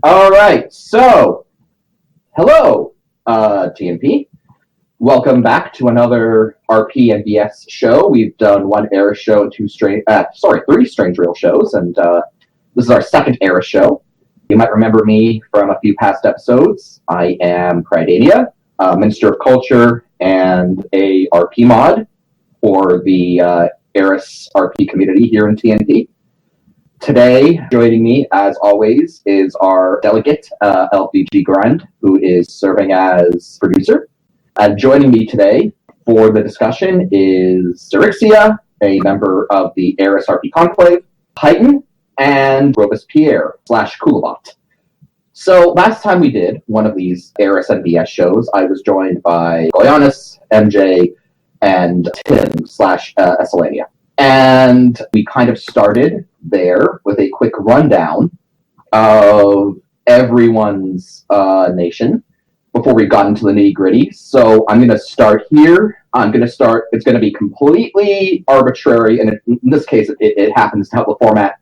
All right, so hello, TMP. Welcome back to another RP and BS show. We've done one era show, three Strange Real shows, and this is our second era show. You might remember me from a few past episodes. I am Prydania, Minister of Culture and a RP mod for the Eris RP community here in TNP. Today, joining me, as always, is our delegate, LPG Grind, who is serving as producer. And joining me today for the discussion is Syrixia, a member of the Eris RP Conclave, Highton, and Robespierre / Coolabot. So last time we did one of these Eris and BS shows, I was joined by Goyanis, MJ, and Tim / Esselania. And we kind of started there with a quick rundown of everyone's nation before we got into the nitty-gritty. So I'm going to start here. It's going to be completely arbitrary, and in this case, it happens to have the format.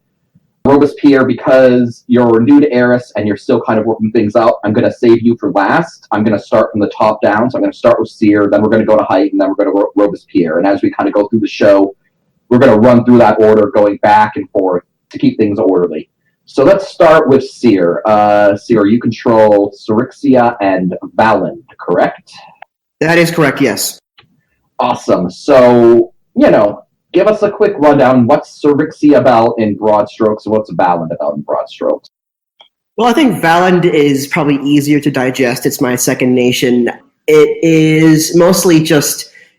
Robespierre, because you're new to Eris and you're still kind of working things out, I'm going to save you for last. I'm going to start from the top down. So I'm going to start with Cyr, then we're going to go to Highton, then we're going to Robespierre. And as we kind of go through the show, we're going to run through that order, going back and forth to keep things orderly. So let's start with Cyr. Cyr, you control Syrixia and Valand, correct? That is correct, yes. Awesome. So, give us a quick rundown. What's Syrixia about in broad strokes, and what's Valand about in broad strokes? Well, I think Valand is probably easier to digest. It's my second nation. It is mostly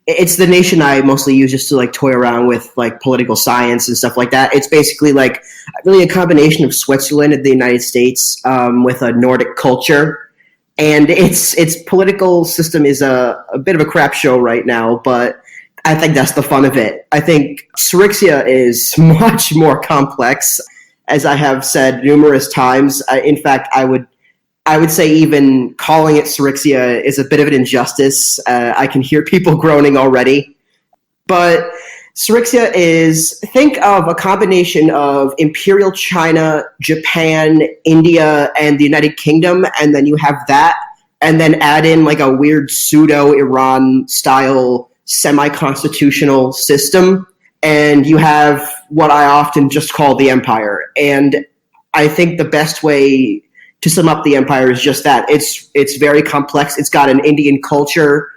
it's the nation I mostly use just to toy around with political science and stuff like that. It's basically really a combination of Switzerland and the United States with a Nordic culture. And its political system is a bit of a crap show right now, but I think that's the fun of it. I think Syrixia is much more complex, as I have said numerous times. In fact, I would say even calling it Syrixia is a bit of an injustice. I can hear people groaning already. But Syrixia think of a combination of Imperial China, Japan, India, and the United Kingdom, and then you have that, and then add in a weird pseudo-Iran style semi-constitutional system, and you have what I often just call the Empire. And I think the best way to sum up the Empire is just that. It's very complex. It's got an Indian culture,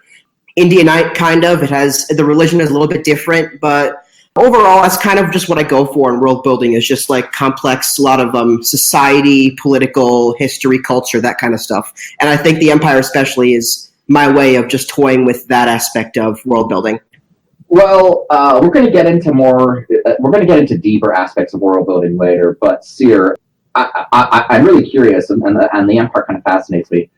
Indianite kind of. The religion is a little bit different, but overall, that's kind of just what I go for in world building, is just complex, a lot of society, political, history, culture, that kind of stuff. And I think the Empire especially is my way of just toying with that aspect of world building. Well, we're going to get into deeper aspects of world building later, but Cyr, I'm really curious, and the Empire kind of fascinates me,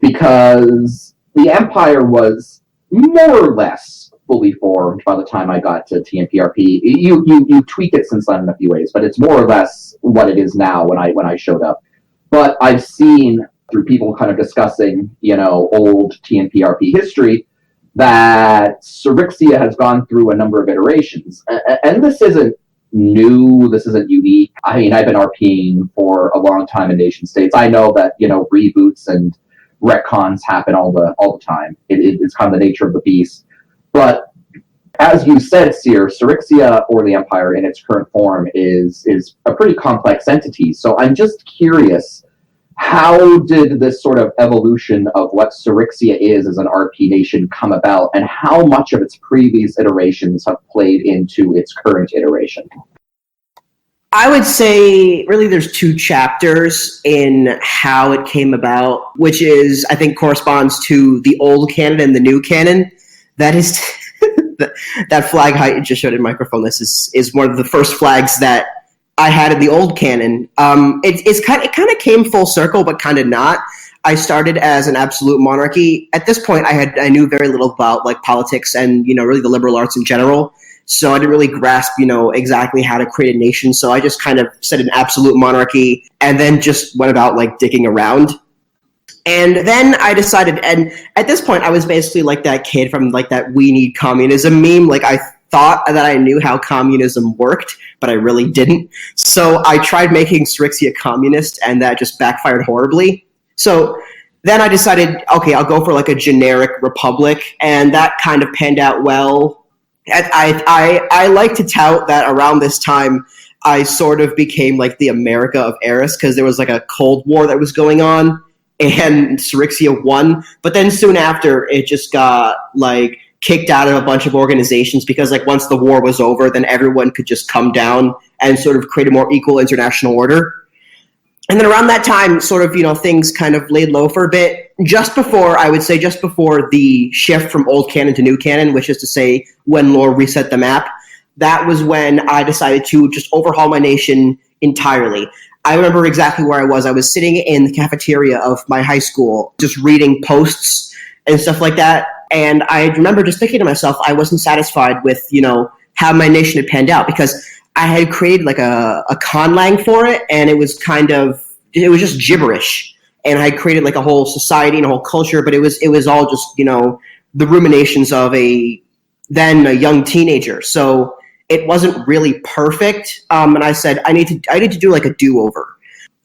because the Empire was more or less fully formed by the time I got to TNPRP. You tweak it since then in a few ways, but it's more or less what it is now when I showed up. But I've seen through people kind of discussing, old TNPRP history, that Syrixia has gone through a number of iterations. And this isn't new, this isn't unique. I mean, I've been RPing for a long time in nation states. I know that, reboots and retcons happen all the time. It's kind of the nature of the beast. But as you said, Cyr, Syrixia, or the Empire in its current form, is a pretty complex entity. So I'm just curious, how did this sort of evolution of what Syrixia is as an RP nation come about, and how much of its previous iterations have played into its current iteration? I would say really there's two chapters in how it came about, which I think corresponds to the old canon and the new canon. That is that flag Highton just showed in microphone. This is one of the first flags that I had in the old canon. It kind of came full circle, but kind of not. I started as an absolute monarchy. At this point, I knew very little about politics and really the liberal arts in general. So I didn't really grasp exactly how to create a nation. So I just kind of said an absolute monarchy, and then just went about digging around. And then I decided, and at this point, I was basically that kid from that "We Need Communism" meme. I thought that I knew how communism worked, but I really didn't. So I tried making Syrixia communist, and that just backfired horribly. So then I decided, okay, I'll go for like a generic republic, and that kind of panned out well. I like to tout that around this time, I sort of became like the America of Eris, because there was like a Cold War that was going on, and Syrixia won. But then soon after, it just got like kicked out of a bunch of organizations, because like once the war was over, then everyone could just come down and sort of create a more equal international order. And then around that time, sort of, things kind of laid low for a bit. Just before the shift from old canon to new canon, which is to say when lore reset the map, that was when I decided to just overhaul my nation entirely. I remember exactly where I was. I was sitting in the cafeteria of my high school, just reading posts and stuff like that. And I remember just thinking to myself, I wasn't satisfied with, how my nation had panned out, because I had created like a conlang for it, and it was just gibberish. And I created like a whole society and a whole culture, but it was all just, the ruminations of a young teenager. So it wasn't really perfect. And I said, I need to do like a do-over.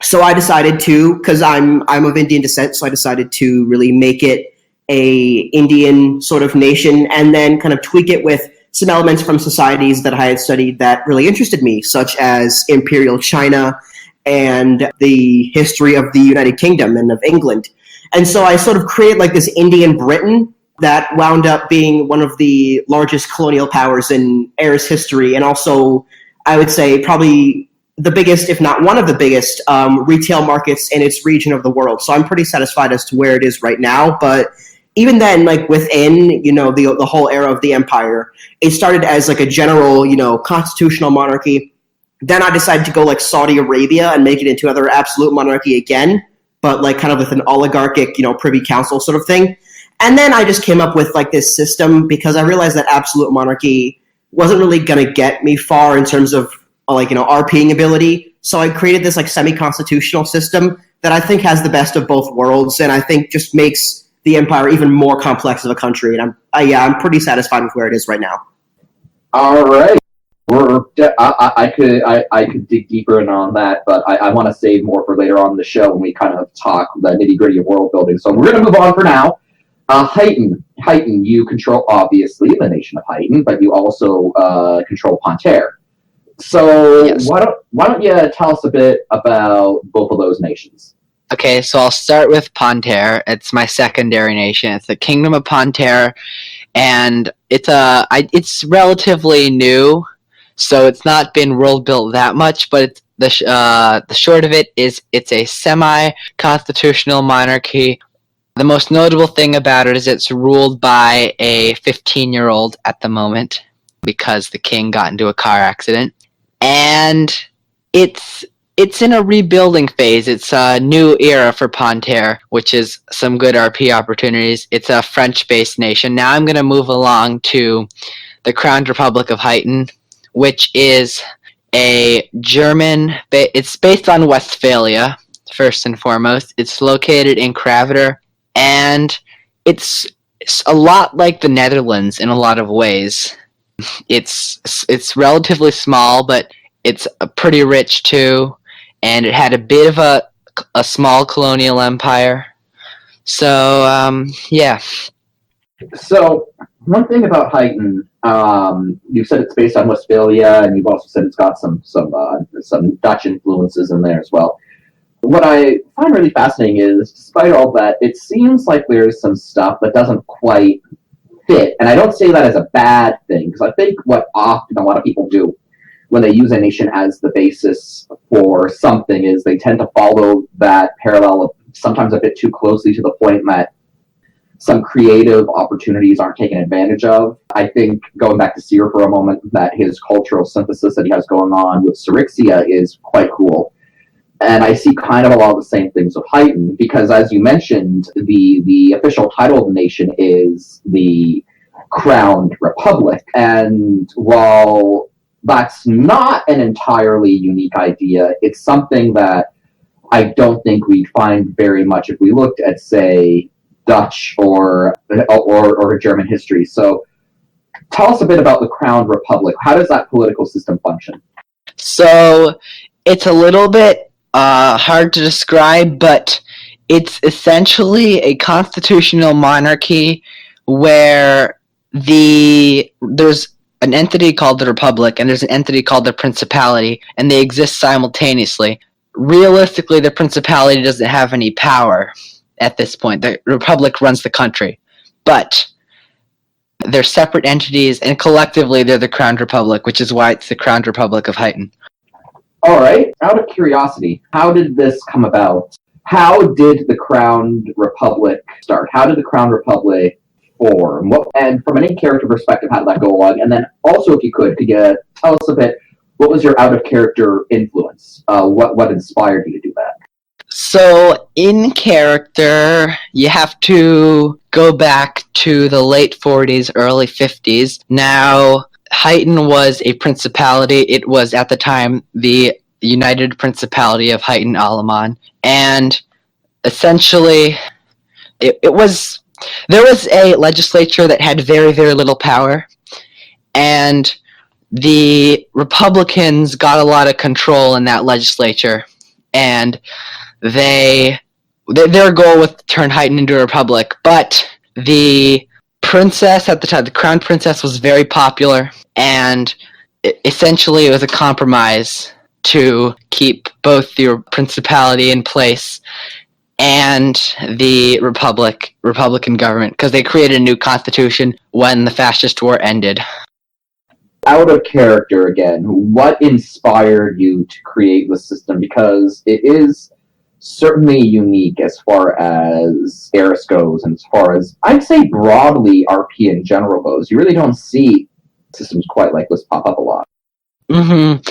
So I decided to, because I'm of Indian descent, so I decided to really make it a Indian sort of nation, and then kind of tweak it with some elements from societies that I had studied that really interested me, such as Imperial China and the history of the United Kingdom and of England. And so I sort of created like this Indian Britain that wound up being one of the largest colonial powers in Eris history, and also, I would say, probably the biggest, if not one of the biggest, retail markets in its region of the world. So I'm pretty satisfied as to where it is right now. But even then, like within, the whole era of the empire, it started as like a general, constitutional monarchy. Then I decided to go like Saudi Arabia and make it into another absolute monarchy again, but like kind of with an oligarchic, privy council sort of thing. And then I just came up with like this system, because I realized that absolute monarchy wasn't really going to get me far in terms of like, RPing ability. So I created this like semi-constitutional system that I think has the best of both worlds, and I think just makes the empire even more complex of a country. And I'm pretty satisfied with where it is right now. All right. I could dig deeper in on that, but I want to save more for later on in the show when we kind of talk the nitty-gritty of world building. So we're going to move on for now. Highton, you control, obviously, the nation of Highton, but you also control Pontaire. So Yes. why don't you tell us a bit about both of those nations? Okay, so I'll start with Pontaire. It's my secondary nation. It's the Kingdom of Pontaire, and it's relatively new, so it's not been world built that much. But the short of it is, it's a semi-constitutional monarchy. The most notable thing about it is it's ruled by a 15-year-old at the moment, because the king got into a car accident, and it's in a rebuilding phase. It's a new era for Pontaire, which is some good RP opportunities. It's a French-based nation. Now I'm going to move along to the Crowned Republic of Highton, which is a German... It's based on Westphalia, first and foremost. It's located in Kraviter, and it's a lot like the Netherlands in a lot of ways. It's relatively small, but it's pretty rich too. And it had a bit of a small colonial empire. So, yeah. So, one thing about Highton, you said it's based on Westphalia, and you've also said it's got some Dutch influences in there as well. What I find really fascinating is, despite all that, it seems like there's some stuff that doesn't quite fit. And I don't say that as a bad thing, because I think what often a lot of people do when they use a nation as the basis for something is they tend to follow that parallel sometimes a bit too closely, to the point that some creative opportunities aren't taken advantage of. I think, going back to Cyr for a moment, that his cultural synthesis that he has going on with Syrixia is quite cool. And I see kind of a lot of the same things with Highton, because as you mentioned, the official title of the nation is the Crowned Republic. And while that's not an entirely unique idea, it's something that I don't think we'd find very much if we looked at, say, Dutch or German history. So Tell us a bit about the Crown Republic. How does that political system function? So it's a little bit hard to describe, but it's essentially a constitutional monarchy where there's an entity called the Republic and there's an entity called the Principality, and they exist simultaneously. Realistically, the Principality doesn't have any power at this point. The Republic runs the country, but they're separate entities, and collectively they're the Crowned Republic, which is why it's the Crowned Republic of Highton. All right. Out of curiosity, how did this come about? How did the Crowned Republic start? How did the Crowned Republic form? And from any character perspective, how did that go along? And then also, if you could you tell us a bit, what was your out-of-character influence? What inspired you to do that? So, in character, you have to go back to the late 40s, early 50s. Now, Highton was a principality. It was, at the time, the United Principality of Highton Alaman. And essentially, there was a legislature that had very, very little power. And the Republicans got a lot of control in that legislature. And their goal was to turn Highton into a republic, but the princess at the time, the crown princess, was very popular, and essentially it was a compromise to keep both the principality in place and the Republican government, because they created a new constitution when the fascist war ended. Out of character again, what inspired you to create the system? Because it is certainly unique as far as Eris goes, and as far as, I'd say broadly, RP in general goes. You really don't see systems quite like this pop up a lot. Mm-hmm.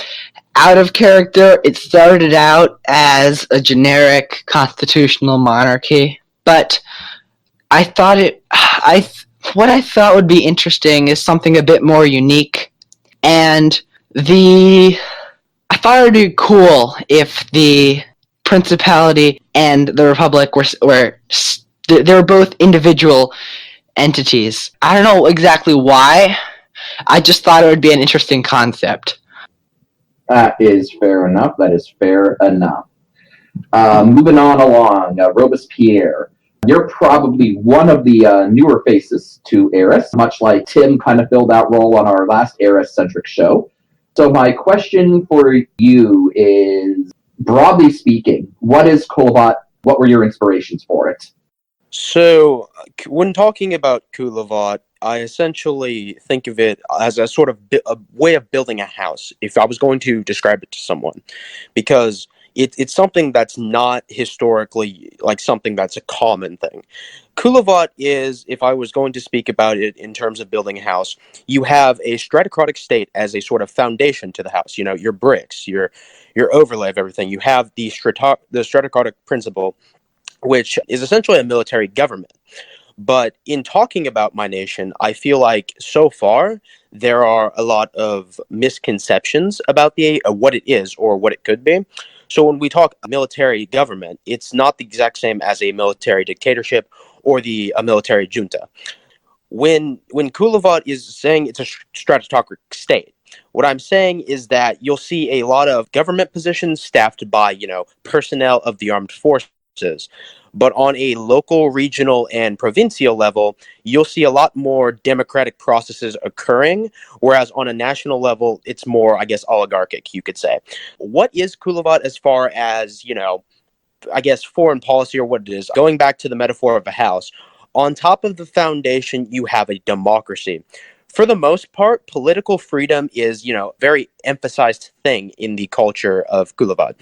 Out of character, it started out as a generic constitutional monarchy, but what I thought would be interesting is something a bit more unique, and I thought it would be cool if the Principality and the Republic were both individual entities. I don't know exactly why. I just thought it would be an interesting concept. That is fair enough. Moving on along, Robespierre. You're probably one of the newer faces to Eris, much like Tim kind of filled that role on our last Eris-centric show. So my question for you is, broadly speaking, what is Kulavat? What were your inspirations for it? So, when talking about Kulavat, I essentially think of it as a sort of a way of building a house, if I was going to describe it to someone, because it's something that's not historically like something that's a common thing. Kulavat is, if I was going to speak about it in terms of building a house, you have a stratocratic state as a sort of foundation to the house. You know, your bricks, your overlay of everything. You have the stratocratic principle, which is essentially a military government. But in talking about my nation, I feel like so far there are a lot of misconceptions about what it is or what it could be. So when we talk military government, it's not the exact same as a military dictatorship or a military junta. When Kulavat is saying it's a stratocratic state, what I'm saying is that you'll see a lot of government positions staffed by, personnel of the armed forces. But on a local, regional, and provincial level, you'll see a lot more democratic processes occurring, whereas on a national level, it's more, I guess, oligarchic, you could say. What is Kulavat as far as, I guess, foreign policy or what it is? Going back to the metaphor of a house, on top of the foundation, you have a democracy. For the most part, political freedom is, very emphasized thing in the culture of Kulavat.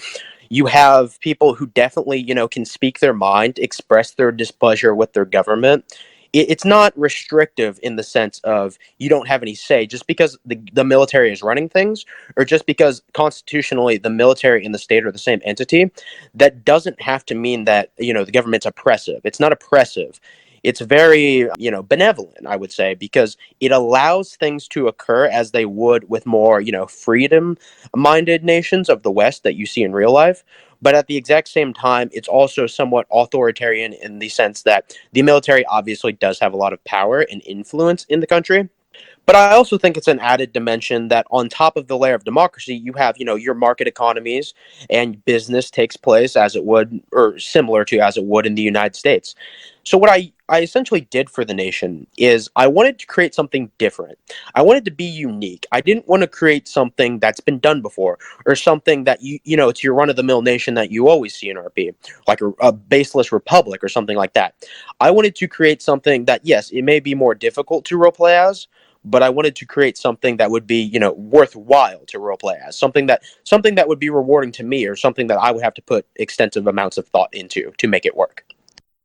You have people who definitely, can speak their mind, express their displeasure with their government. It's not restrictive in the sense of you don't have any say just because the military is running things, or just because constitutionally the military and the state are the same entity. That doesn't have to mean that, the government's oppressive. It's not oppressive. It's very, benevolent, I would say, because it allows things to occur as they would with more, freedom-minded nations of the West that you see in real life. But at the exact same time, it's also somewhat authoritarian in the sense that the military obviously does have a lot of power and influence in the country. But I also think it's an added dimension that on top of the layer of democracy, you have, your market economies, and business takes place as it would, or similar to as it would in the United States. So what I essentially did for the nation is I wanted to create something different. I wanted to be unique. I didn't want to create something that's been done before, or something that it's your run of the mill nation that you always see in RP, like a baseless republic or something like that. I wanted to create something that, yes, it may be more difficult to roleplay as, but I wanted to create something that would be, worthwhile to roleplay as, something that would be rewarding to me, or something that I would have to put extensive amounts of thought into to make it work.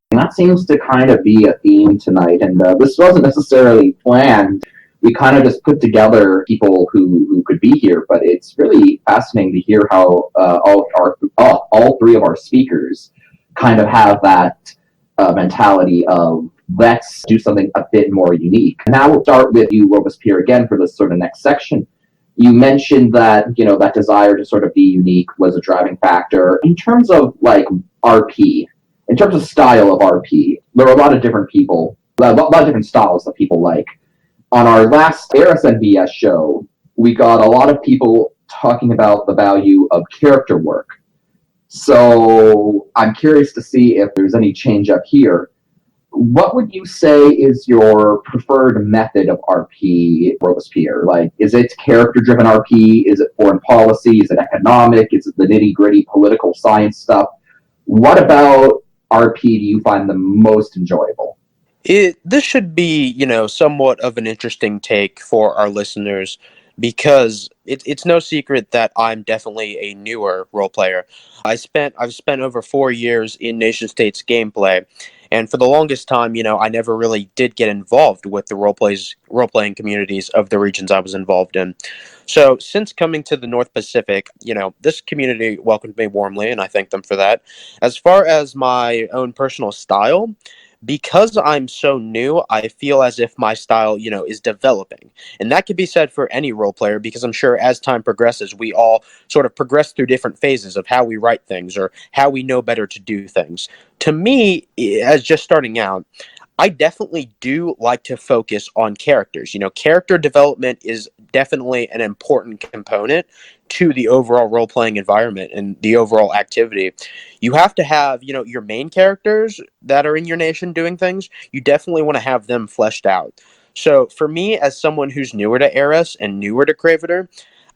And that seems to kind of be a theme tonight, and this wasn't necessarily planned. We kind of just put together people who could be here, but it's really fascinating to hear how all three of our speakers kind of have that mentality of let's do something a bit more unique. Now we'll start with you, Robespierre, again for this sort of next section. You mentioned that that desire to sort of be unique was a driving factor in terms of like RP. In terms of style of RP, there are a lot of different people, a lot of different styles that people like. On our last Eris NBS show, we got a lot of people talking about the value of character work. So I'm curious to see if there's any change up here. What would you say is your preferred method of RP, Robespierre? Like, is it character-driven RP? Is it foreign policy? Is it economic? Is it the nitty-gritty political science stuff? What about RP do you find the most enjoyable? This should be, somewhat of an interesting take for our listeners, because it's no secret that I'm definitely a newer role player. I've spent over 4 years in nation states gameplay, and for the longest time, I never really did get involved with the role playing communities of the regions I was involved in. So since coming to the North Pacific, this community welcomed me warmly, and I thank them for that. As far as my own personal style, because I'm so new, I feel as if my style, is developing. And that could be said for any role player, because I'm sure as time progresses, we all sort of progress through different phases of how we write things or how we know better to do things. To me, as just starting out, I definitely do like to focus on characters. Character development is definitely an important component to the overall role playing environment and the overall activity. You have to have, your main characters that are in your nation doing things. You definitely want to have them fleshed out. So for me, as someone who's newer to Eris and newer to Craviter,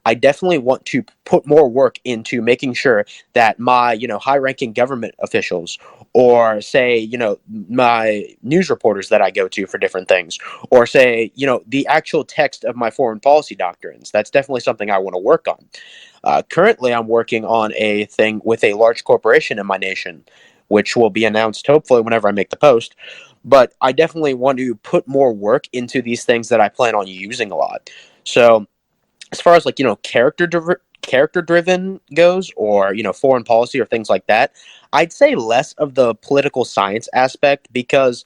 I definitely want to put more work into making sure that my, high-ranking government officials, or say, my news reporters that I go to for different things, or say, the actual text of my foreign policy doctrines. That's definitely something I want to work on. Currently, I'm working on a thing with a large corporation in my nation, which will be announced hopefully whenever I make the post. But I definitely want to put more work into these things that I plan on using a lot. So as far as like character driven goes, or foreign policy or things like that, I'd say less of the political science aspect, because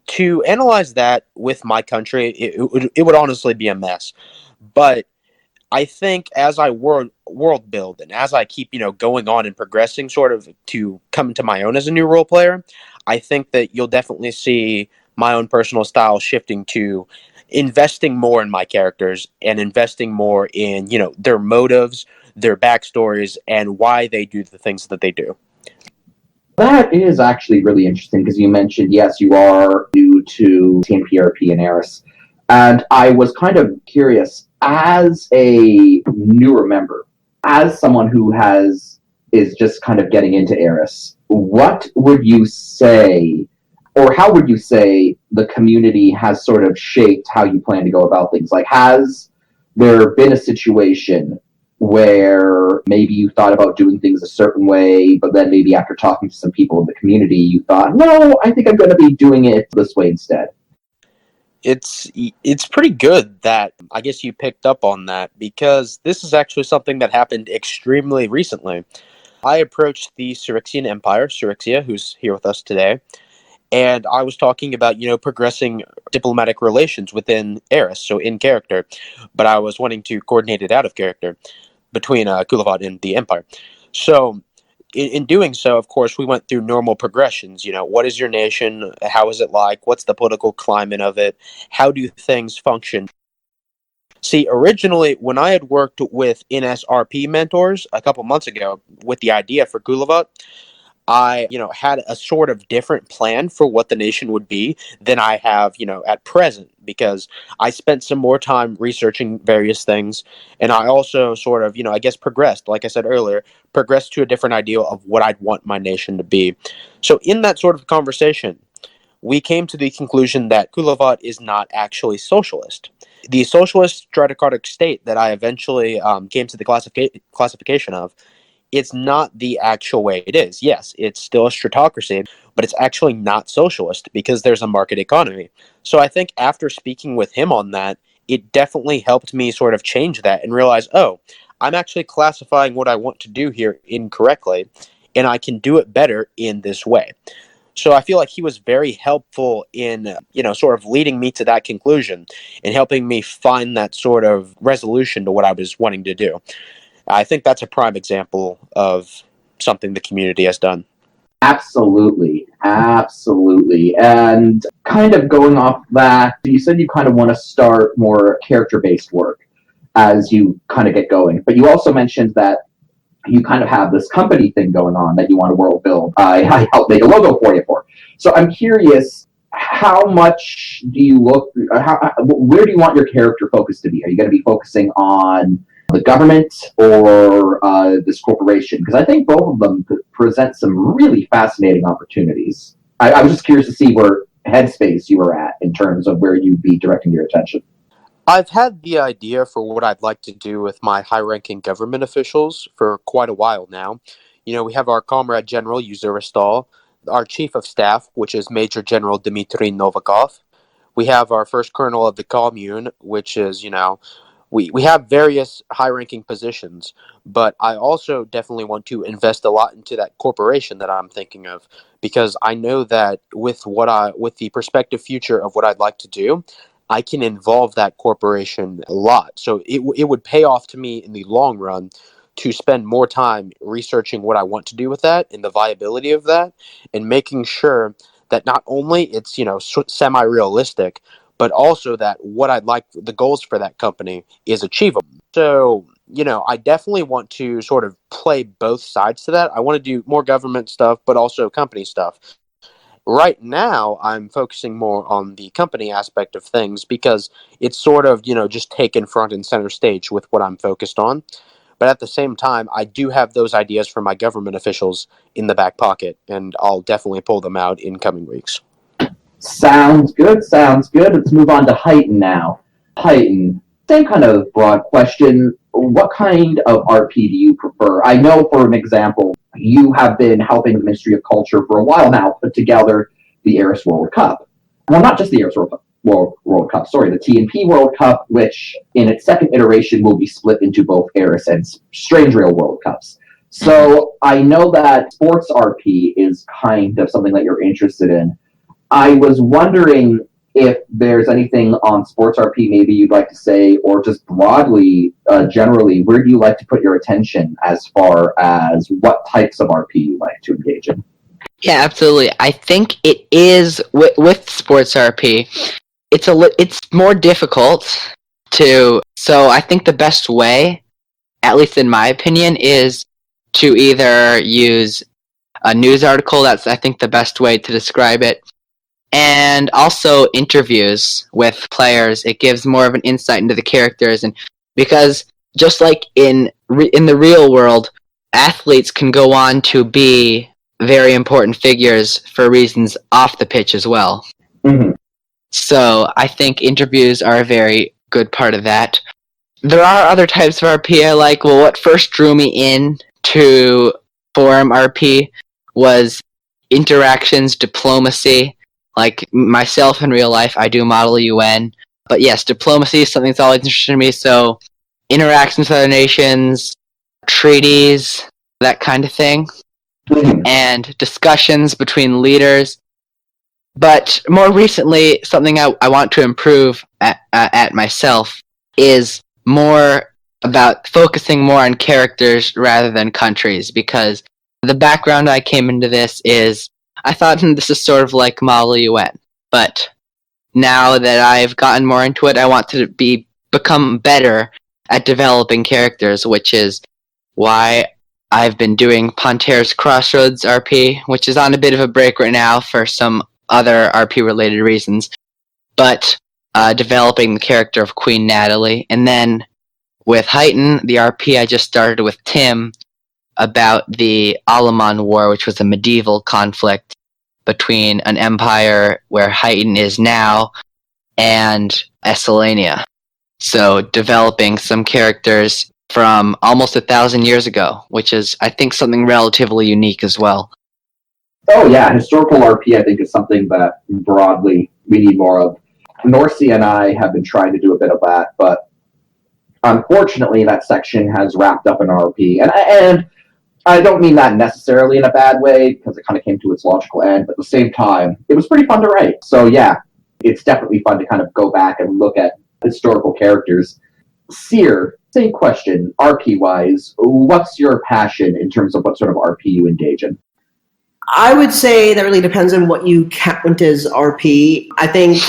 to analyze that with my country, it would honestly be a mess. But I think as I world build, and as I keep going on and progressing sort of to come into my own as a new role player, I think that you'll definitely see my own personal style shifting to investing more in my characters, and investing more in their motives, their backstories, and why they do the things that they do. That is actually really interesting because you mentioned, yes, you are new to TNPRP and Eris. And I was kind of curious, as a newer member, as someone who is just kind of getting into Eris, what would you say, or how would you say the community has sort of shaped how you plan to go about things? Like, has there been a situation where maybe you thought about doing things a certain way, but then maybe after talking to some people in the community, you thought, no, I think I'm going to be doing it this way instead? It's pretty good that I guess you picked up on that, because this is actually something that happened extremely recently. I approached the Syrixian Empire, Syrixia, who's here with us today, and I was talking about, progressing diplomatic relations within Eris, so in character, but I was wanting to coordinate it out of character between Kulavad and the Empire. So, in doing so, of course, we went through normal progressions. What is your nation? How is it like? What's the political climate of it? How do things function? See, originally, when I had worked with NSRP mentors a couple months ago with the idea for Gulavat, I, had a sort of different plan for what the nation would be than I have, at present, because I spent some more time researching various things, and I also sort of, I guess progressed, like I said earlier, progressed to a different ideal of what I'd want my nation to be. So in that sort of conversation, we came to the conclusion that Kulavat is not actually socialist. The socialist stratocratic state that I eventually came to the classification of, it's not the actual way it is. Yes, it's still a stratocracy, but it's actually not socialist because there's a market economy. So I think after speaking with him on that, it definitely helped me sort of change that and realize, oh, I'm actually classifying what I want to do here incorrectly, and I can do it better in this way. So I feel like he was very helpful in, sort of leading me to that conclusion and helping me find that sort of resolution to what I was wanting to do. I think that's a prime example of something the community has done. Absolutely, absolutely. And kind of going off that, you said you kind of want to start more character-based work as you kind of get going, but you also mentioned that you kind of have this company thing going on that you want to world build. I helped make a logo for you for. So I'm curious, how much do you look? Where do you want your character focus to be? Are you going to be focusing on the government or this corporation? Because I think both of them present some really fascinating opportunities. I was just curious to see where headspace you were at in terms of where you'd be directing your attention. I've had the idea for what I'd like to do with my high-ranking government officials for quite a while now. We have our Comrade General Uziristal, our Chief of Staff, which is Major General Dmitry Novakov. We have our First Colonel of the Commune, which is, we have various high-ranking positions, but I also definitely want to invest a lot into that corporation that I'm thinking of, because I know that with the prospective future of what I'd like to do, I can involve that corporation a lot. So it would pay off to me in the long run to spend more time researching what I want to do with that and the viability of that, and making sure that not only it's, semi-realistic, but also that what I'd like, the goals for that company is achievable. So, I definitely want to sort of play both sides to that. I want to do more government stuff, but also company stuff. Right now, I'm focusing more on the company aspect of things because it's sort of, just taken front and center stage with what I'm focused on. But at the same time, I do have those ideas for my government officials in the back pocket, and I'll definitely pull them out in coming weeks. Sounds good, sounds good. Let's move on to Highton now. Highton, same kind of broad question. What kind of RP do you prefer? I know, for an example, you have been helping the Ministry of Culture for a while now put together the Eris World Cup. Well, not just the Eris World Cup, sorry, the T&P World Cup, which in its second iteration will be split into both Eris and Strange Rail World Cups. So I know that sports RP is kind of something that you're interested in. I was wondering if there's anything on sports RP maybe you'd like to say, or just broadly, generally, where do you like to put your attention as far as what types of RP you like to engage in? Yeah, absolutely. I think it is with sports RP. It's more difficult to. So I think the best way, at least in my opinion, is to either use a news article. That's, I think, the best way to describe it. And also interviews with players. It gives more of an insight into the characters, and because just like in the real world, athletes can go on to be very important figures for reasons off the pitch as well. Mm-hmm. So I think interviews are a very good part of that. There are other types of RP I like. Well, what first drew me in to forum RP was interactions, diplomacy. Like myself in real life, I do model UN. But yes, diplomacy is something that's always interested me. So interactions with other nations, treaties, that kind of thing. Mm-hmm. And discussions between leaders. But more recently, something I want to improve at myself is more about focusing more on characters rather than countries, because the background I came into this is I thought this is sort of like Model UN, but now that I've gotten more into it, I want to be become better at developing characters, which is why I've been doing Panter's Crossroads RP, which is on a bit of a break right now for some other RP-related reasons, but developing the character of Queen Natalie. And then with Highton, the RP I just started with Tim about the Alaman War, which was a medieval conflict between an empire where Highton is now and Esselania. So developing some characters from almost 1,000 years ago, which is, I think, something relatively unique as well. Oh yeah, historical RP I think is something that broadly we need more of. Norcy and I have been trying to do a bit of that, but unfortunately that section has wrapped up in RP. And I don't mean that necessarily in a bad way, because it kind of came to its logical end, but at the same time, it was pretty fun to write. So yeah, it's definitely fun to kind of go back and look at historical characters. Seer, same question, RP-wise, what's your passion in terms of what sort of RP you engage in? I would say that really depends on what you count as RP. I think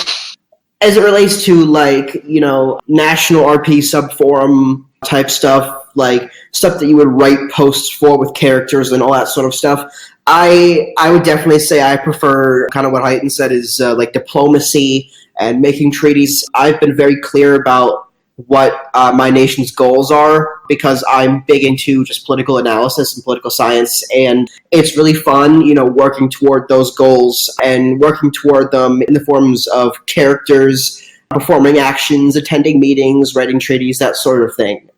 as it relates to, like, you know, national RP subforum type stuff, like stuff that you would write posts for with characters and all that sort of stuff, I would definitely say I prefer kind of what Highton said is like diplomacy and making treaties. I've been very clear about what my nation's goals are, because I'm big into just political analysis and political science, and it's really fun, you know, working toward those goals and working toward them in the forms of characters, performing actions, attending meetings, writing treaties, that sort of thing.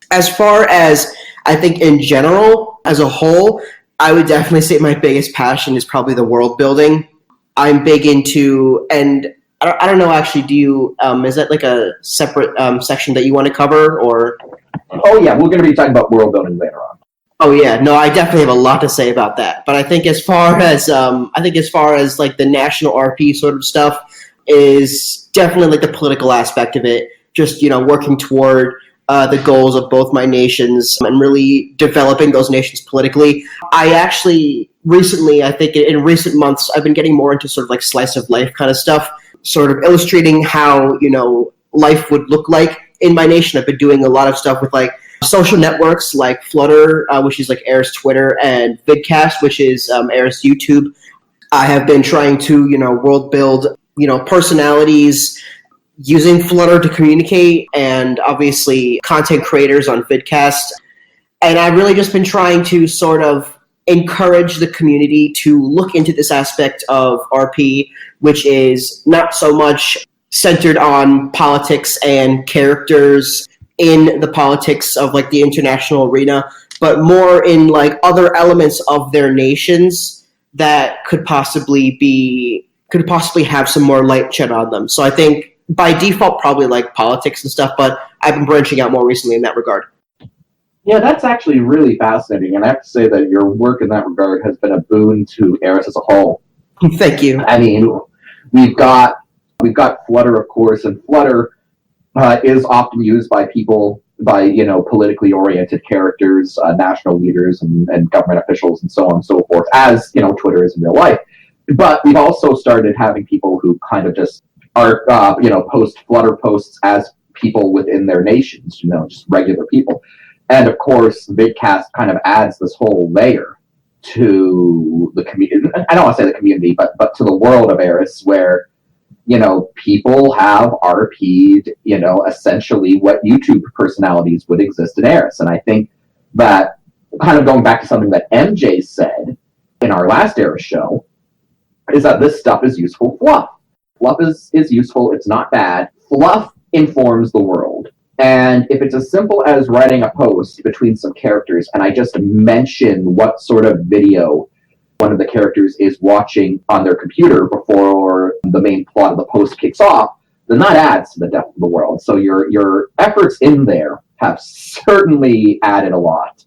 As far as, I think in general, as a whole, I would definitely say my biggest passion is probably the world building. I'm big into, and I don't know, actually, do you, is that like a separate section that you want to cover, or? Oh yeah, we're going to be talking about world building later on. Oh yeah, no, I definitely have a lot to say about that. But I think as far as like the national RP sort of stuff is definitely like the political aspect of it. Just, you know, working toward the goals of both my nations and really developing those nations politically. I actually recently, I think in recent months, I've been getting more into sort of like slice of life kind of stuff, sort of illustrating how, you know, life would look like in my nation. I've been doing a lot of stuff with like social networks like Flutter, which is like Air's Twitter, and Vidcast, which is Air's YouTube. I have been trying to, you know, world build, you know, personalities using Flutter to communicate, and obviously content creators on Vidcast. And I've really just been trying to sort of encourage the community to look into this aspect of RP, which is not so much centered on politics and characters in the politics of like the international arena, but more in like other elements of their nations that could possibly have some more light shed on them. So I think by default probably like politics and stuff, but I've been branching out more recently in that regard. Yeah, that's actually really fascinating, and I have to say that your work in that regard has been a boon to Eris as a whole. Thank you. I mean, we've got Flutter, of course, and Flutter is often used by people, by, you know, politically oriented characters, national leaders, and government officials, and so on and so forth, as, you know, Twitter is in real life. But we've also started having people who kind of just are, you know, post Flutter posts as people within their nations, you know, just regular people. And of course, Vidcast kind of adds this whole layer to the community. I don't want to say the community, but to the world of Eris, where, you know, people have RP'd, you know, essentially what YouTube personalities would exist in Eris. And I think that, kind of going back to something that MJ said in our last Eris show, is that this stuff is useful fluff. Fluff is useful, it's not bad. Fluff informs the world. And if it's as simple as writing a post between some characters, and I just mention what sort of video one of the characters is watching on their computer before the main plot of the post kicks off, then that adds to the depth of the world. So your efforts in there have certainly added a lot.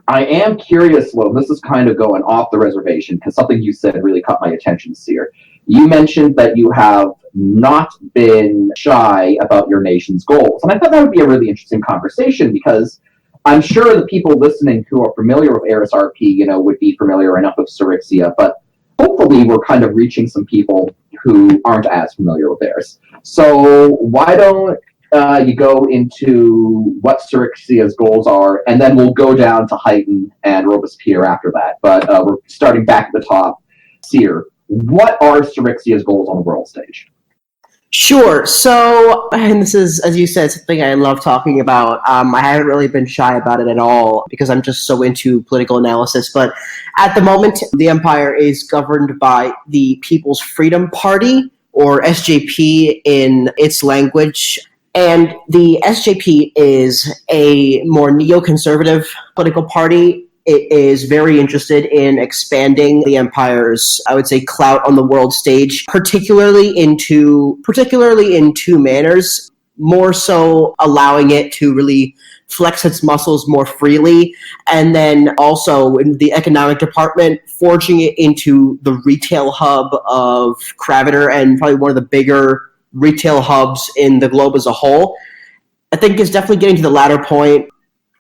I am curious, Lo, this is kind of going off the reservation, because something you said really caught my attention, Seer. You mentioned that you have not been shy about your nation's goals. And I thought that would be a really interesting conversation, because I'm sure the people listening who are familiar with Eris RP, you know, would be familiar enough with Syrixia, but hopefully we're kind of reaching some people who aren't as familiar with Eris. So why don't you go into what Syrixia's goals are, and then we'll go down to Highton and Robespierre after that. But we're starting back at the top. Syr, what are Syrixia's goals on the world stage? Sure. So, and this is, as you said, something I love talking about. I haven't really been shy about it at all because I'm just so into political analysis. But at the moment, the empire is governed by the People's Freedom Party, or SJP in its language. And the SJP is a more neoconservative political party. It is very interested in expanding the empire's, I would say, clout on the world stage, particularly in two manners. More so allowing it to really flex its muscles more freely, and then also in the economic department, forging it into the retail hub of Craviter, and probably one of the bigger retail hubs in the globe as a whole. I think it's definitely getting to the latter point.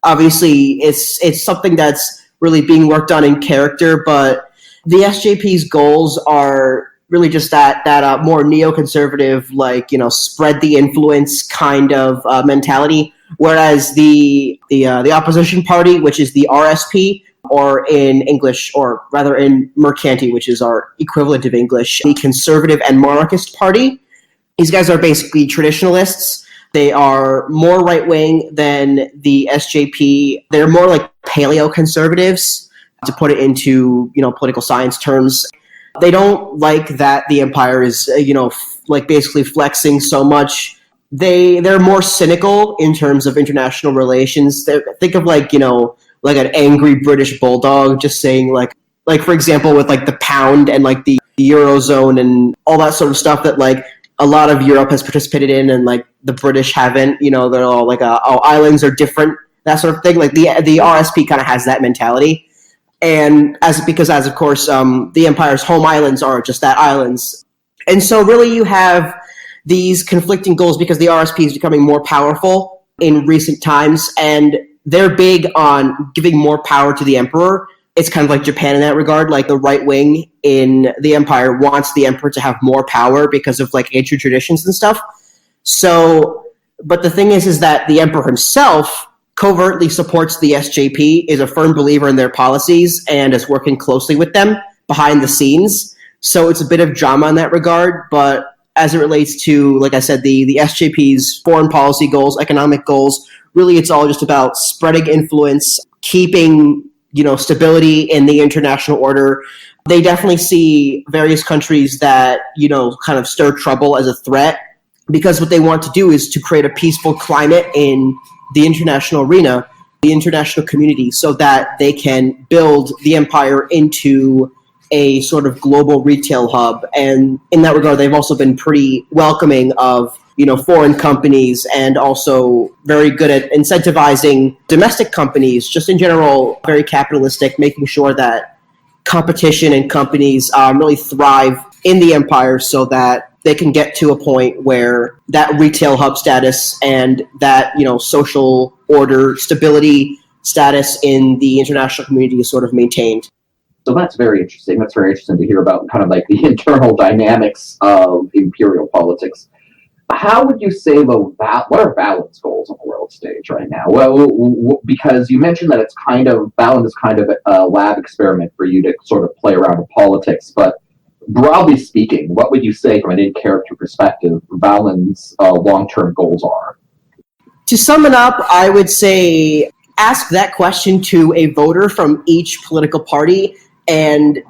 Obviously, it's something that's really being worked on in character, but the SJP's goals are really just that more neoconservative, spread the influence kind of mentality. Whereas the opposition party, which is the RSP, or in English, or rather in Mercanti, which is our equivalent of English, the Conservative and Monarchist Party. These guys are basically traditionalists. They are more right-wing than the SJP. They're more like paleo-conservatives, to put it into, political science terms. They don't like that the empire is, basically flexing so much. They're more cynical in terms of international relations. Think of like an angry British bulldog just saying like for example with like the pound and like the Eurozone and all that sort of stuff that like a lot of Europe has participated in, and like the British haven't. They're all like, islands are different, that sort of thing. Like the RSP kind of has that mentality, and as of course the empire's home islands are just that, islands, and so really you have these conflicting goals because the RSP is becoming more powerful in recent times, and they're big on giving more power to the emperor. It's kind of like Japan in that regard. Like the right wing in the empire wants the emperor to have more power because of like ancient traditions and stuff. So, but the thing is that the emperor himself covertly supports the SJP, is a firm believer in their policies, and is working closely with them behind the scenes. So it's a bit of drama in that regard. But as it relates to, like I said, the SJP's foreign policy goals, economic goals, really it's all just about spreading influence, keeping stability in the international order. They definitely see various countries that, kind of stir trouble as a threat, because what they want to do is to create a peaceful climate in the international arena, the international community, so that they can build the empire into a sort of global retail hub. And in that regard, they've also been pretty welcoming of foreign companies, and also very good at incentivizing domestic companies, just in general, very capitalistic, making sure that competition and companies really thrive in the empire so that they can get to a point where that retail hub status and that, social order, stability status in the international community is sort of maintained. So that's very interesting. That's very interesting to hear about kind of like the internal dynamics of imperial politics. How would you say what are Valen's goals on the world stage right now? Well, because you mentioned that Valen is kind of a lab experiment for you to sort of play around with politics, but broadly speaking, what would you say from an in-character perspective Valen's long-term goals are? To sum it up, I would say ask that question to a voter from each political party and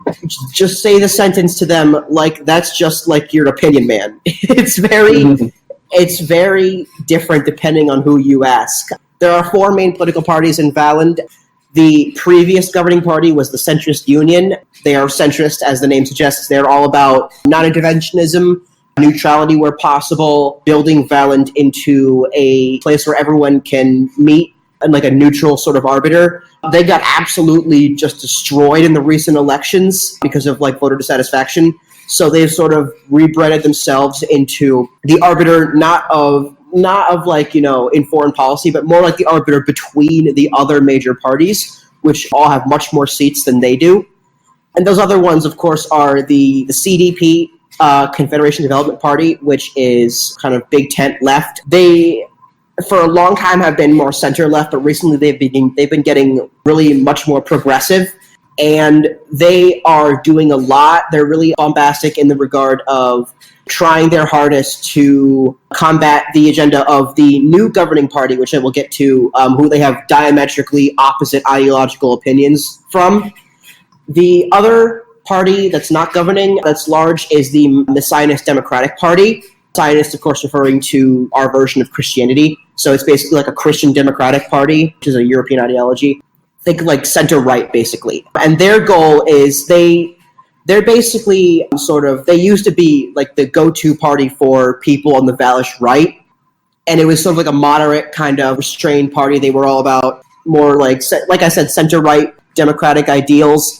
just say the sentence to them like that's just like your opinion, man. It's very different depending on who you ask. There are four main political parties in Valen. The previous governing party was the Centrist Union. They are centrist, as the name suggests. They're all about non-interventionism, neutrality where possible, building Valen into a place where everyone can meet and like a neutral sort of arbiter. They got absolutely just destroyed in the recent elections because of like voter dissatisfaction. So they've sort of rebreaded themselves into the arbiter, not of like, in foreign policy, but more like the arbiter between the other major parties, which all have much more seats than they do. And those other ones, of course, are the CDP, Confederation Development Party, which is kind of big tent left. They for a long time have been more center left, but recently they've been getting really much more progressive, and they are doing a lot. They're really bombastic in the regard of trying their hardest to combat the agenda of the new governing party, which I will get to, who they have diametrically opposite ideological opinions from. The other party that's not governing, that's large, is the Messianist Democratic Party. Zionist, of course, referring to our version of Christianity. So it's basically like a Christian Democratic Party, which is a European ideology. Think like center-right, basically. And their goal is they're basically they used to be like the go-to party for people on the Valish right. And it was sort of like a moderate kind of restrained party. They were all about more like I said, center-right democratic ideals.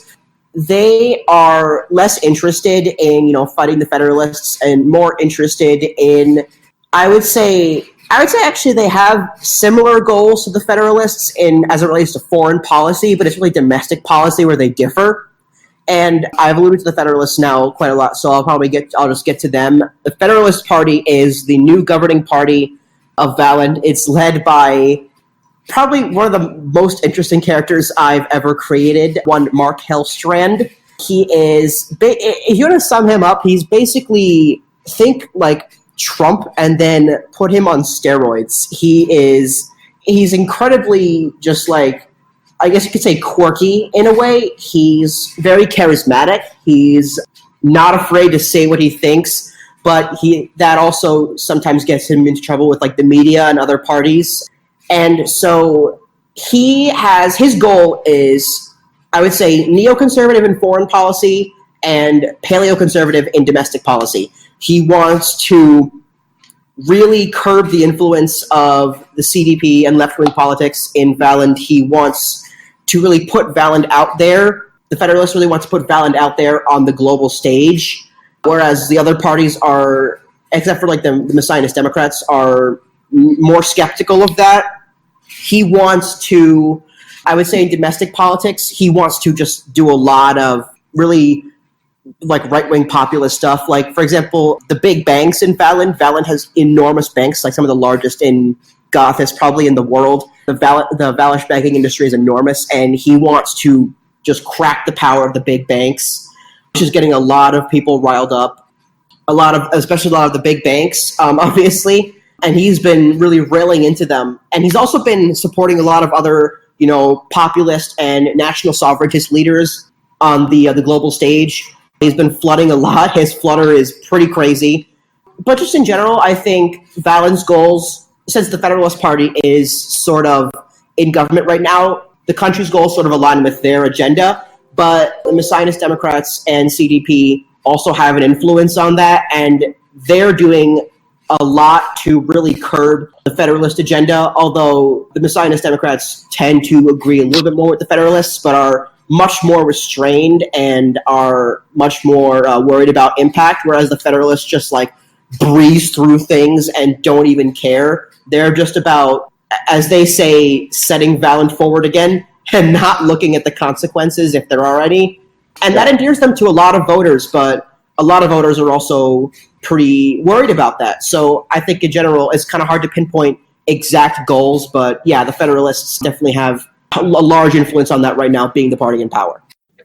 They are less interested in, fighting the Federalists and more interested in, I would say actually they have similar goals to the Federalists as it relates to foreign policy, but it's really domestic policy where they differ. And I've alluded to the Federalists now quite a lot, so I'll just get to them. The Federalist Party is the new governing party of Valand. It's led by probably one of the most interesting characters I've ever created, one Mark Hellstrand. He is, if you want to sum him up, he's basically, think like Trump and then put him on steroids. He's incredibly just like, I guess you could say quirky in a way. He's very charismatic. He's not afraid to say what he thinks, but that also sometimes gets him into trouble with like the media and other parties. And so his goal is, I would say, neoconservative in foreign policy and paleoconservative in domestic policy. He wants to really curb the influence of the CDP and left-wing politics in Valand. He wants to really put Valand out there. The Federalists really want to put Valand out there on the global stage, whereas the other parties are, except for like the Messianist Democrats, are more skeptical of that. He wants to, I would say in domestic politics, he wants to just do a lot of really like right-wing populist stuff. Like, for example, the big banks in Valand. Valand has enormous banks, like some of the largest in Gothis, probably in the world. The Valish banking industry is enormous, and he wants to just crack the power of the big banks, which is getting a lot of people riled up. Especially a lot of the big banks, obviously. And he's been really railing into them. And he's also been supporting a lot of other, populist and national sovereigntist leaders on the global stage. He's been flooding a lot. His flutter is pretty crazy. But just in general, I think Valand's goals, since the Federalist Party is sort of in government right now, the country's goals sort of align with their agenda. But the Messianist Democrats and CDP also have an influence on that, and they're doing a lot to really curb the Federalist agenda, although the Messianist Democrats tend to agree a little bit more with the Federalists, but are much more restrained and are much more worried about impact, whereas the Federalists just like breeze through things and don't even care. They're just about, as they say, setting Valand forward again and not looking at the consequences if there are any. And that endears them to a lot of voters, but a lot of voters are also pretty worried about that. So I think in general, it's kind of hard to pinpoint exact goals, but yeah, the Federalists definitely have a large influence on that right now, being the party in power.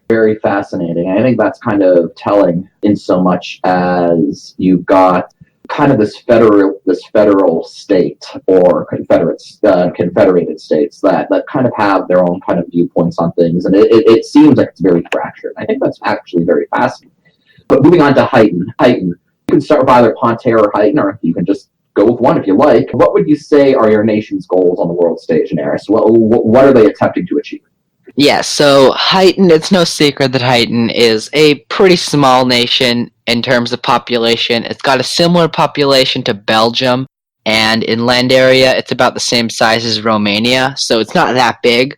Very fascinating. I think that's kind of telling in so much as you've got kind of this federal state or confederated states that kind of have their own kind of viewpoints on things, and it seems like it's very fractured. I think that's actually very fascinating. But moving on to Highton. You can start with either Pontaire or Highton, or you can just go with one if you like. What would you say are your nation's goals on the world stage in Eris? What are they attempting to achieve? Yeah, so Highton, it's no secret that Highton is a pretty small nation in terms of population. It's got a similar population to Belgium, and in land area, it's about the same size as Romania, so it's not that big.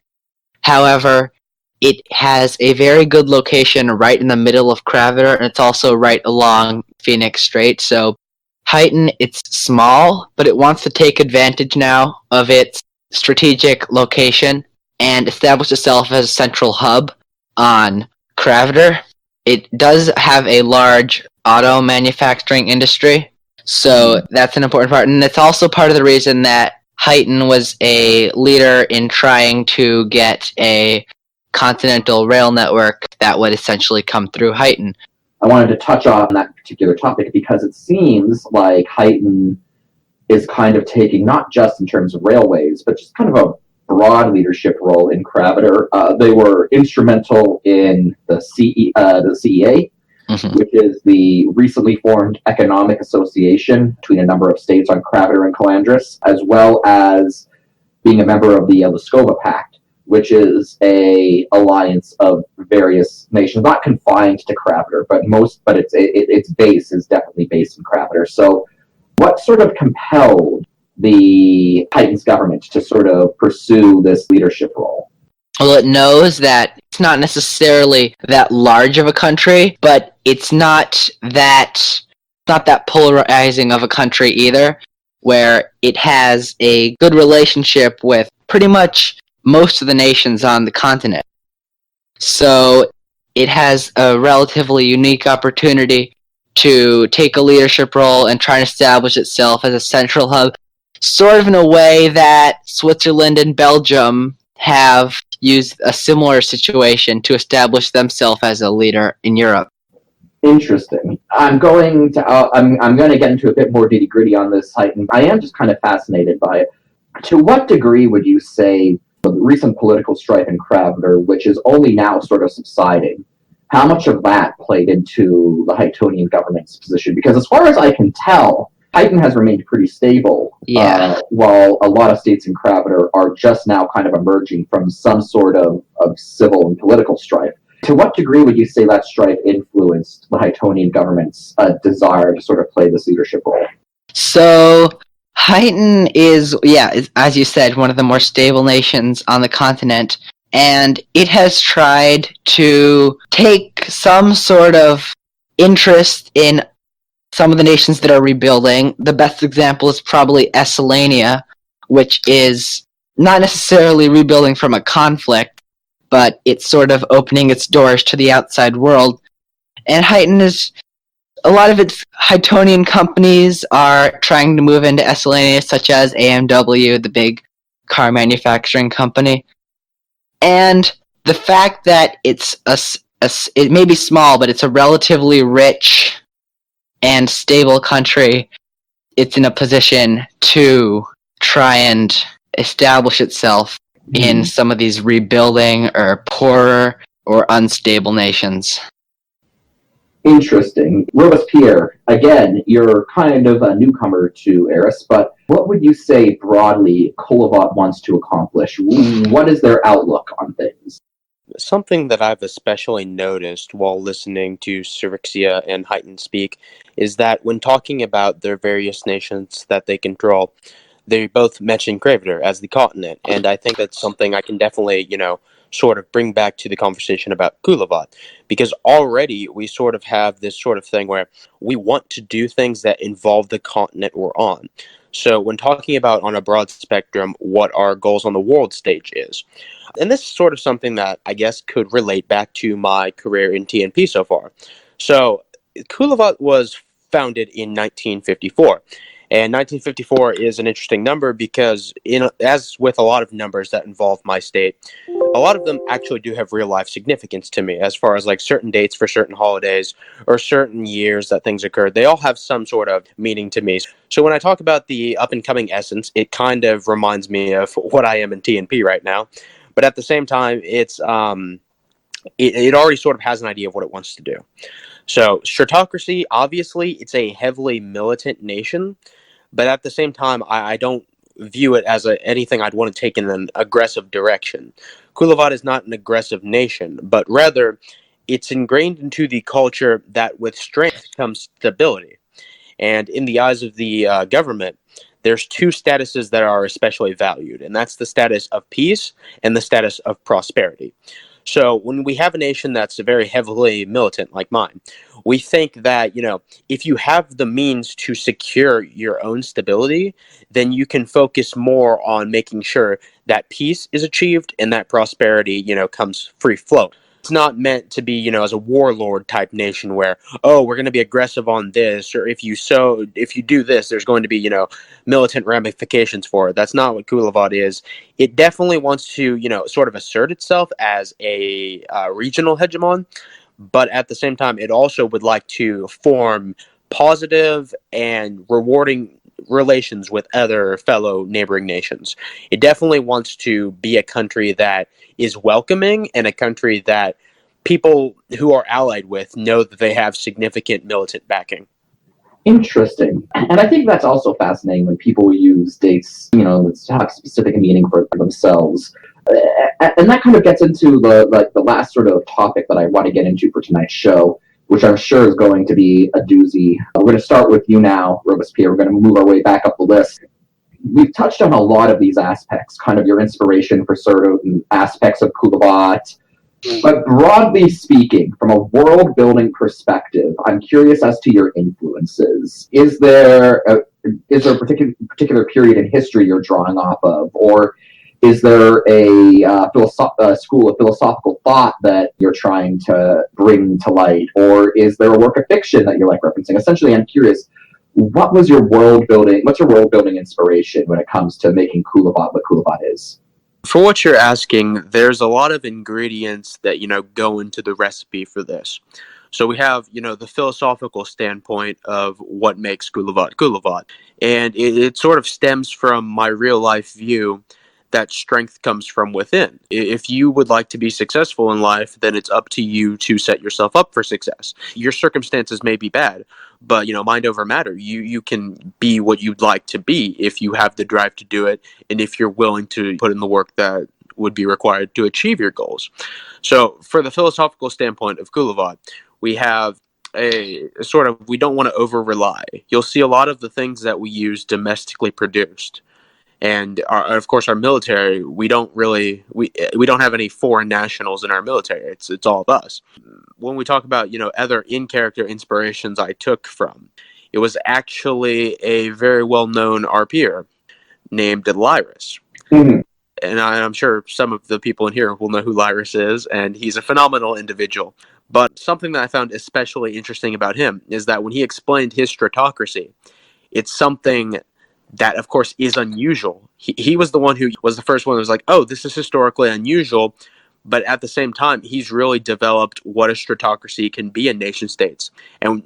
However, it has a very good location right in the middle of Craviter, and it's also right along Phoenix Strait. So Highton, it's small, but it wants to take advantage now of its strategic location and establish itself as a central hub on Craviter. It does have a large auto manufacturing industry, so that's an important part. And it's also part of the reason that Highton was a leader in trying to get a continental rail network that would essentially come through Highton. I wanted to touch on that particular topic because it seems like Highton is kind of taking, not just in terms of railways, but just kind of a broad leadership role in Craviter. They were instrumental in the CEA, which is the recently formed economic association between a number of states on Craviter and Calandris, as well as being a member of the Lascova Pact, which is a alliance of various nations, not confined to Craviter, but its base is definitely based in Craviter. So what sort of compelled the Highton's government to sort of pursue this leadership role? Well, it knows that it's not necessarily that large of a country, but it's not that polarizing of a country either, where it has a good relationship with pretty much most of the nations on the continent. So it has a relatively unique opportunity to take a leadership role and try and establish itself as a central hub, sort of in a way that Switzerland and Belgium have used a similar situation to establish themselves as a leader in Europe. Interesting. I'm going to get into a bit more nitty gritty on this Highton. I am just kind of fascinated by it. To what degree would you say the recent political strife in Craviter, which is only now sort of subsiding, how much of that played into the Hightonian government's position? Because as far as I can tell, Highton has remained pretty stable, while a lot of states in Craviter are just now kind of emerging from some sort of civil and political strife. To what degree would you say that strife influenced the Hightonian government's desire to sort of play this leadership role? So Highton is, as you said, one of the more stable nations on the continent, and it has tried to take some sort of interest in some of the nations that are rebuilding. The best example is probably Esselania, which is not necessarily rebuilding from a conflict, but it's sort of opening its doors to the outside world. And Highton is, a lot of its Hightonian companies are trying to move into Esselania, such as AMW, the big car manufacturing company. And the fact that it may be small, but it's a relatively rich and stable country, it's in a position to try and establish itself in some of these rebuilding or poorer or unstable nations. Interesting. Robespierre, again, you're kind of a newcomer to Eris, but what would you say broadly Kolovat wants to accomplish? What is their outlook on things? Something that I've especially noticed while listening to Syrixia and Highton speak is that when talking about their various nations that they control, they both mention Craviter as the continent, and I think that's something I can definitely, sort of bring back to the conversation about Kolovat, because already we sort of have this sort of thing where we want to do things that involve the continent we're on. So when talking about on a broad spectrum what our goals on the world stage is, and this is sort of something that I guess could relate back to my career in TNP so far. So Kolovat was founded in 1954. And 1954 is an interesting number because, as with a lot of numbers that involve my state, a lot of them actually do have real life significance to me, as far as like certain dates for certain holidays or certain years that things occurred. They all have some sort of meaning to me. So when I talk about the up and coming essence, it kind of reminds me of what I am in TNP right now. But at the same time, it already sort of has an idea of what it wants to do. So Stratocracy, obviously, it's a heavily militant nation, but at the same time, I don't view it as anything I'd want to take in an aggressive direction. Kolovat is not an aggressive nation, but rather, it's ingrained into the culture that with strength comes stability. And in the eyes of the government, there's two statuses that are especially valued, and that's the status of peace and the status of prosperity. So when we have a nation that's very heavily militant like mine, we think that, if you have the means to secure your own stability, then you can focus more on making sure that peace is achieved and that prosperity, comes free flow. It's not meant to be, as a warlord type nation where, oh, we're going to be aggressive on this, or if you do this, there's going to be, militant ramifications for it. That's not what Kulavat is. It definitely wants to, sort of assert itself as a regional hegemon, but at the same time, it also would like to form positive and rewarding relations with other fellow neighboring nations. It definitely wants to be a country that is welcoming and a country that people who are allied with know that they have significant militant backing. Interesting. And I think that's also fascinating when people use dates, that have specific meaning for themselves. And that kind of gets into the last sort of topic that I want to get into for tonight's show, which I'm sure is going to be a doozy. We're going to start with you now, Robespierre. We're going to move our way back up the list. We've touched on a lot of these aspects, kind of your inspiration for certain aspects of Kulavat. But broadly speaking, from a world-building perspective, I'm curious as to your influences. Is there a particular period in history you're drawing off of, or is there a school of philosophical thought that you're trying to bring to light, or is there a work of fiction that you're referencing? Essentially, I'm curious, what's your world-building inspiration when it comes to making Kulavat what Kulavat is? For what you're asking, there's a lot of ingredients that, go into the recipe for this. So we have, the philosophical standpoint of what makes Kulavat Kulavat. And it sort of stems from my real life view that strength comes from within. If you would like to be successful in life, then it's up to you to set yourself up for success. Your circumstances may be bad, but mind over matter. You can be what you'd like to be if you have the drive to do it, and if you're willing to put in the work that would be required to achieve your goals. So for the philosophical standpoint of Kulavat, we have a sort of, we don't want to over rely. You'll see a lot of the things that we use domestically produced. And of course, our military, we don't have any foreign nationals in our military. It's all of us. When we talk about, other in-character inspirations I took from, it was actually a very well-known RPer named Lyris. Mm-hmm. And I'm sure some of the people in here will know who Lyris is, and he's a phenomenal individual. But something that I found especially interesting about him is that when he explained his stratocracy, it's something that, of course, is unusual. He was the one who was the first one who was like, oh, this is historically unusual. But at the same time, he's really developed what a stratocracy can be in nation states. And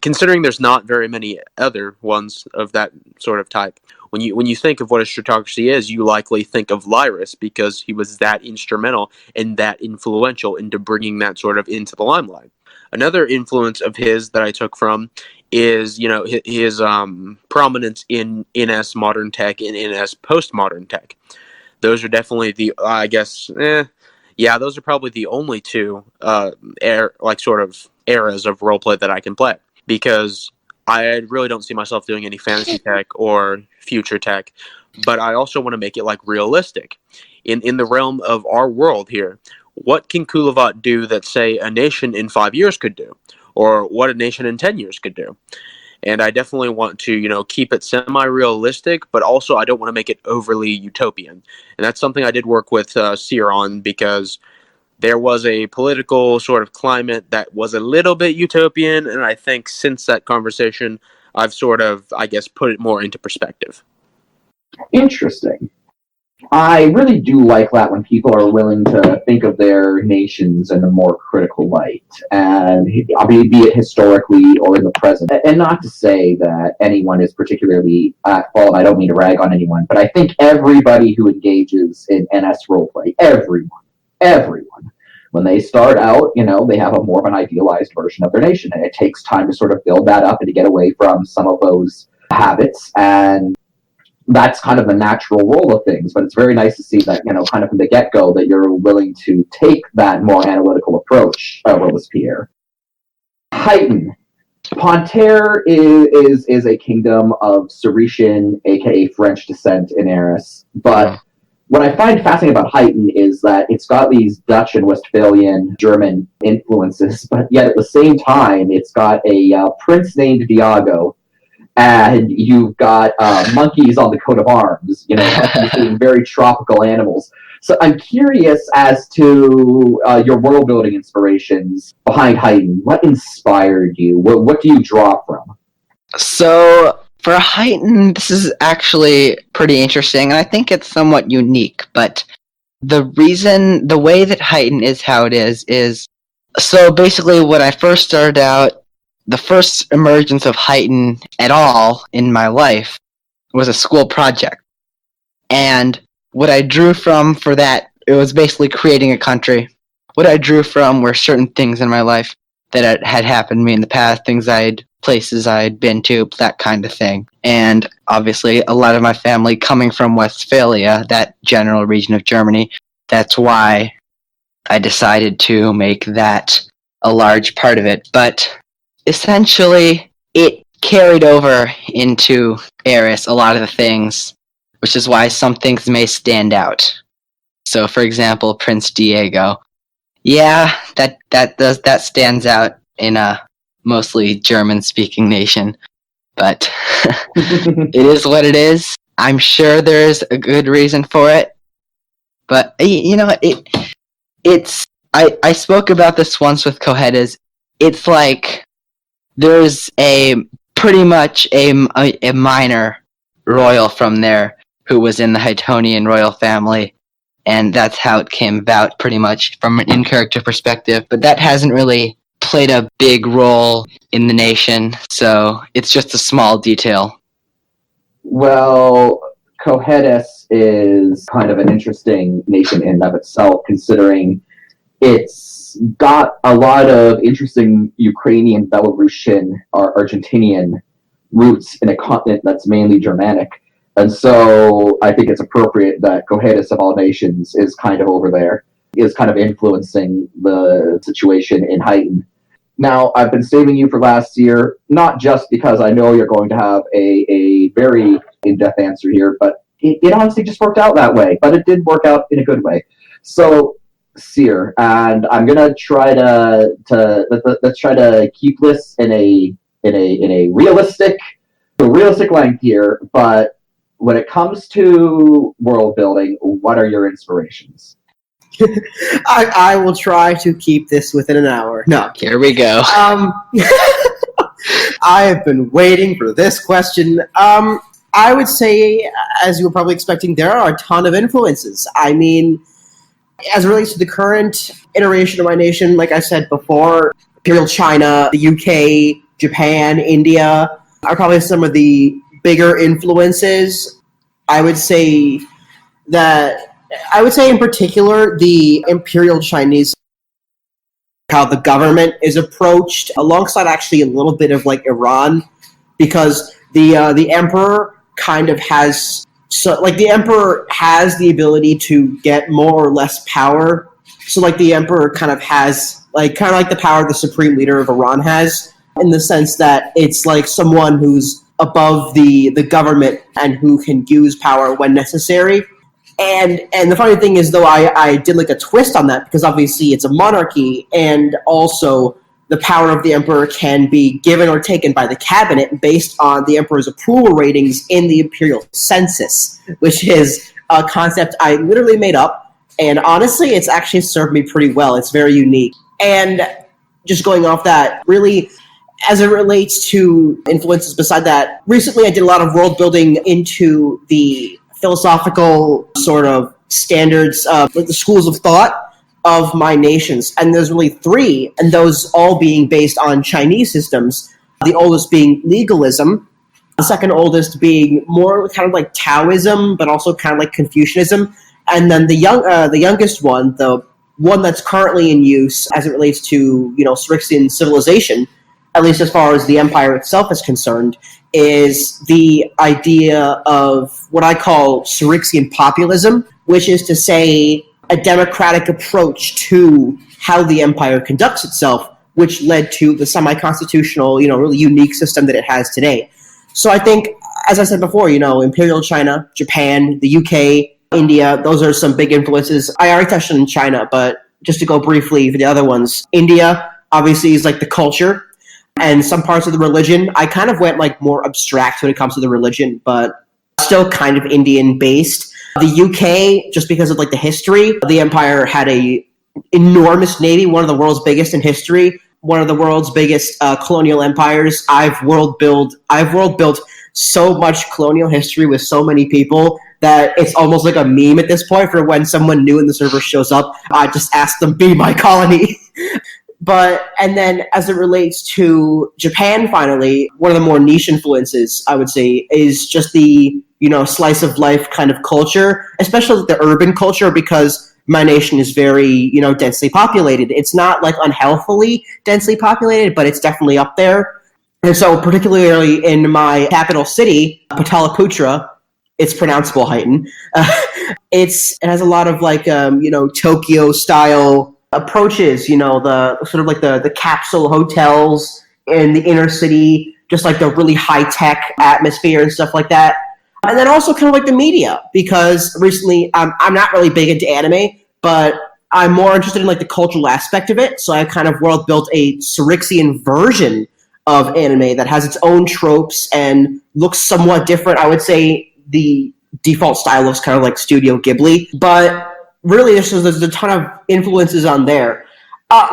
considering there's not very many other ones of that sort of type, when you think of what a stratocracy is, you likely think of Lyris because he was that instrumental and that influential into bringing that sort of into the limelight. Another influence of his that I took from is, his prominence in NS modern tech and NS postmodern tech. Those are definitely those are probably the only two sort of eras of roleplay that I can play, because I really don't see myself doing any fantasy tech or future tech, but I also want to make it realistic. In the realm of our world here, what can Kulavat do that, say, a nation in 5 years could do, or what a nation in 10 years could do? And I definitely want to, keep it semi-realistic, but also I don't want to make it overly utopian. And that's something I did work with Seer on, because there was a political sort of climate that was a little bit utopian, and I think since that conversation, I've sort of, put it more into perspective. Interesting. I really do like that when people are willing to think of their nations in a more critical light, and be it historically or in the present. And not to say that anyone is particularly at fault. I don't mean to rag on anyone, but I think everybody who engages in NS roleplay, everyone, when they start out, they have a more of an idealized version of their nation, and it takes time to sort of build that up and to get away from some of those habits, and that's kind of the natural role of things. But it's very nice to see that, kind of from the get-go, that you're willing to take that more analytical approach, Robespierre. Highton. Pontaire is a kingdom of Syrixia, aka French descent in Eris, but what I find fascinating about Highton is that it's got these Dutch and Westphalian German influences, but yet at the same time, it's got a prince named Diago, and you've got monkeys on the coat of arms, very tropical animals. So I'm curious as to your world building inspirations behind Highton. What inspired you? What do you draw from? So for Highton, this is actually pretty interesting, and I think it's somewhat unique. But the way that Highton is how it is so basically when I first started out, the first emergence of Highton at all in my life was a school project. And what I drew from for that, it was basically creating a country. What I drew from were certain things in my life that had happened to me in the past, places I'd been to, that kind of thing. And obviously, a lot of my family coming from Westphalia, that general region of Germany, that's why I decided to make that a large part of it. But essentially, it carried over into Eris, a lot of the things, which is why some things may stand out. So, for example, Prince Diego. Yeah, that stands out in a mostly German-speaking nation, but it is what it is. I'm sure there's a good reason for it, but it's. I spoke about this once with Cohedes. It's like there's a pretty much a minor royal from there who was in the Hightonnian royal family, and that's how it came about, pretty much from an in-character perspective. But that hasn't really played a big role in the nation, so it's just a small detail. Well, Cohedes is kind of an interesting nation in and of itself, considering it's got a lot of interesting Ukrainian, Belarusian, or Argentinian roots in a continent that's mainly Germanic. And so I think it's appropriate that Cohedes of all nations is kind of over there, is kind of influencing the situation in Highton. Now, I've been saving you for last year, not just because I know you're going to have a very in-depth answer here, but it honestly just worked out that way. But it did work out in a good way. So, Seer, and I'm gonna try let's try to keep this in a realistic length here. But when it comes to world building, what are your inspirations? I will try to keep this within an hour. No. Here we go. I have been waiting for this question. I would say, as you were probably expecting, there are a ton of influences. I mean, as it relates to the current iteration of my nation, like I said before, Imperial China, the UK, Japan, India are probably some of the bigger influences. I would say in particular the Imperial Chinese, how the government is approached, alongside actually a little bit of like Iran, because the emperor kind of has the emperor has the ability to get more or less power. So like the emperor kind of has like the power the supreme leader of Iran has, in the sense that it's like someone who's above the government and who can use power when necessary. And the funny thing is, though, I did like a twist on that, because obviously it's a monarchy, and also the power of the emperor can be given or taken by the cabinet based on the emperor's approval ratings in the imperial census, which is a concept I literally made up. And honestly, it's actually served me pretty well. It's very unique. And just going off that, really, as it relates to influences beside that, recently I did a lot of world building into the philosophical sort of standards, the schools of thought of my nations. And there's really three, and those all being based on Chinese systems. The oldest being legalism, the second oldest being more kind of like Taoism, but also kind of like Confucianism. And then the youngest one, the one that's currently in use as it relates to, Syrixian civilization, at least as far as the empire itself is concerned, is the idea of what I call Syrixian populism, which is to say a democratic approach to how the empire conducts itself, which led to the semi-constitutional, really unique system that it has today. So I think, as I said before, Imperial China, Japan, the UK, India, those are some big influences. I already touched on China, but just to go briefly for the other ones, India obviously is like the culture, and some parts of the religion. I kind of went like more abstract when it comes to the religion, but still kind of Indian based. The UK, just because of like the history, the empire had a enormous navy, one of the world's biggest in history, one of the world's biggest colonial empires. I've world built so much colonial history with so many people that it's almost like a meme at this point for when someone new in the server shows up. I just ask them, be my colony. And then as it relates to Japan, finally, one of the more niche influences, I would say, is just the, slice of life kind of culture, especially the urban culture, because my nation is very, densely populated. It's not like unhealthily densely populated, but it's definitely up there. And so particularly in my capital city, Pataliputra, it's pronounceable Highton. It has a lot of like, Tokyo style approaches, the sort of like the capsule hotels in the inner city, just like the really high tech atmosphere and stuff like that. And then also kind of like the media, because recently I'm not really big into anime, but I'm more interested in like the cultural aspect of it. So I kind of world built a Syrixian version of anime that has its own tropes and looks somewhat different. I would say the default style looks kind of like Studio Ghibli, but really there's a ton of influences on there.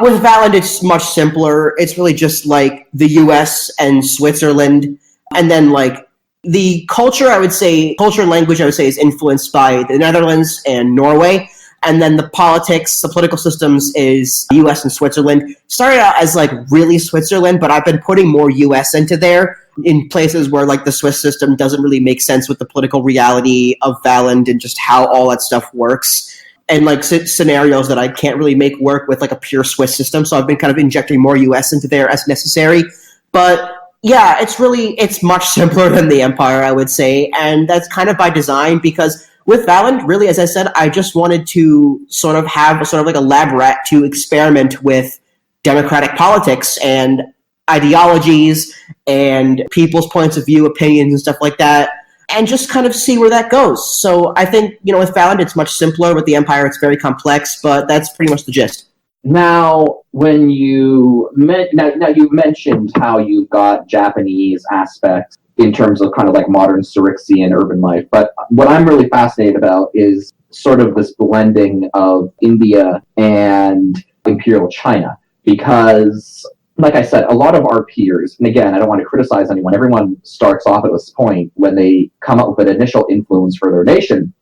With Valand, it's much simpler. It's really just like the US and Switzerland, and then like the culture and language I would say is influenced by the Netherlands and Norway. And then the political systems is US and Switzerland. Started out as like really Switzerland, but I've been putting more US into there in places where like the Swiss system doesn't really make sense with the political reality of Valand and just how all that stuff works. And like scenarios that I can't really make work with like a pure Swiss system. So I've been kind of injecting more US into there as necessary. But yeah, it's much simpler than the Empire, I would say. And that's kind of by design, because with Valand, really, as I said, I just wanted to sort of have like a lab rat to experiment with democratic politics and ideologies and people's points of view, opinions, and stuff like that, and just kind of see where that goes. So I think, with Valand, it's much simpler. With the Empire, it's very complex, but that's pretty much the gist. Now, when you mentioned how you've got Japanese aspects in terms of kind of like modern Syrixian urban life, but what I'm really fascinated about is sort of this blending of India and Imperial China, because, like I said, a lot of our peers, and again, I don't want to criticize anyone, everyone starts off at this point when they come up with an initial influence for their nation.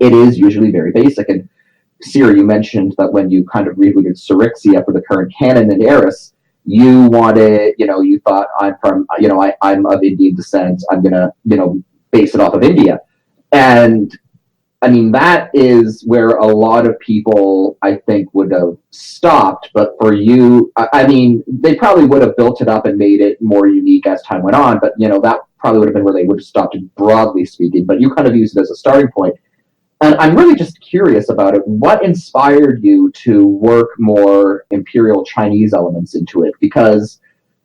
It is usually very basic, and Siri, you mentioned that when you kind of rebooted Syrixia for the current canon and Eris, you wanted, you thought, I'm from, I'm of Indian descent, I'm gonna, base it off of India. And I mean, that is where a lot of people, I think, would have stopped. But for you, I mean, they probably would have built it up and made it more unique as time went on. But, that probably would have been where they would have stopped it, broadly speaking. But you kind of used it as a starting point. And I'm really just curious about it. What inspired you to work more Imperial Chinese elements into it? Because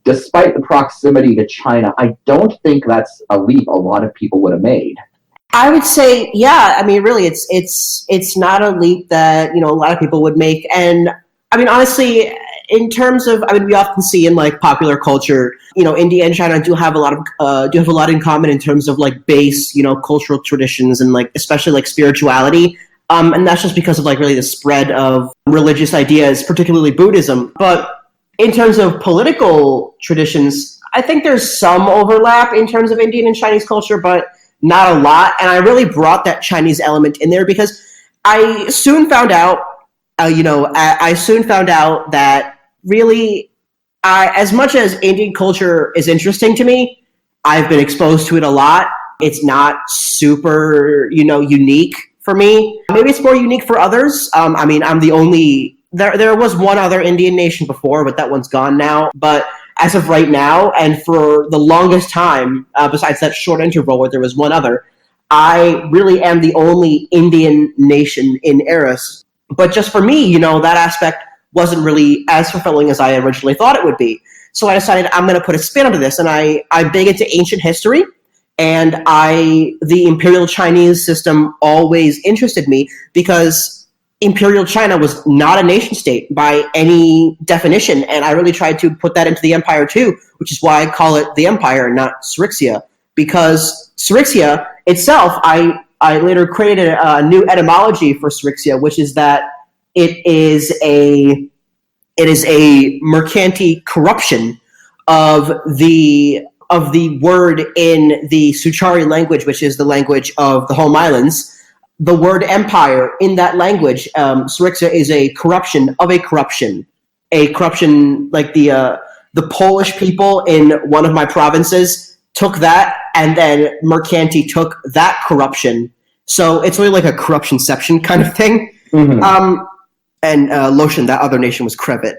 despite the proximity to China, I don't think that's a leap a lot of people would have made. I would say, yeah. I mean, really, it's not a leap that a lot of people would make. And I mean, honestly, in terms of, we often see in like popular culture, India and China do have a lot in common in terms of like base, cultural traditions and like especially like spirituality. And that's just because of like really the spread of religious ideas, particularly Buddhism. But in terms of political traditions, I think there's some overlap in terms of Indian and Chinese culture, but not a lot. And I really brought that Chinese element in there because I soon found out, that really, as much as Indian culture is interesting to me, I've been exposed to it a lot. It's not super, unique for me. Maybe it's more unique for others. I'm the only. There was one other Indian nation before, but that one's gone now. But as of right now, and for the longest time, besides that short interval where there was one other, I really am the only Indian nation in Eris. But just for me, that aspect wasn't really as fulfilling as I originally thought it would be. So I decided I'm going to put a spin onto this, and I'm big into ancient history, and the Imperial Chinese system always interested me because Imperial China was not a nation state by any definition, and I really tried to put that into the Empire too, which is why I call it the Empire, not Syrixia, because Syrixia itself, I I later created a new etymology for Syrixia, which is that it is a mercanti corruption of the word in the Suchari language, which is the language of the home islands. The word empire in that language, Syrixia is a corruption of a corruption. A corruption like the Polish people in one of my provinces took that, and then mercanti took that corruption. So it's really like a corruptionception kind of thing. Mm-hmm. And Loshan, that other nation, was Krevet.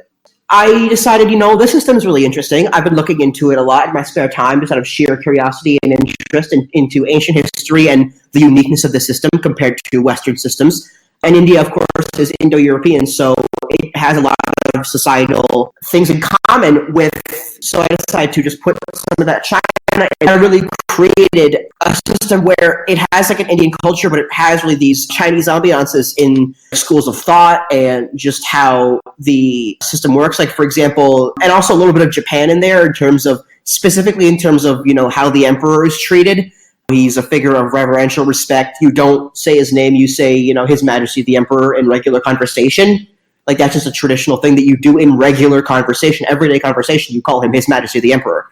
I decided, this system is really interesting. I've been looking into it a lot in my spare time, just out of sheer curiosity and interest into ancient history and the uniqueness of the system compared to Western systems. And India, of course, is Indo-European, so it has a lot of societal things in common with. So I decided to just put some of that China, and I really created a system where it has like an Indian culture, but it has really these Chinese ambiances in schools of thought and just how the system works. Like, for example, and also a little bit of Japan in there specifically in terms of, how the emperor is treated. He's a figure of reverential respect. You don't say his name, you say, His Majesty the Emperor in regular conversation. Like, that's just a traditional thing that you do in regular conversation, everyday conversation. You call him His Majesty the Emperor.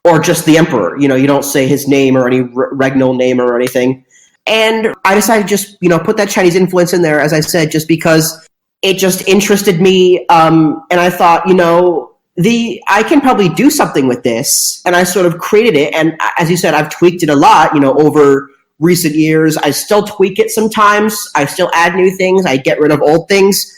Or just the Emperor. You don't say his name or any regnal name or anything. And I decided to just, put that Chinese influence in there, as I said, just because it just interested me. And I thought, I can probably do something with this. And I sort of created it. And as you said, I've tweaked it a lot, over recent years. I still tweak it sometimes. I still add new things. I get rid of old things.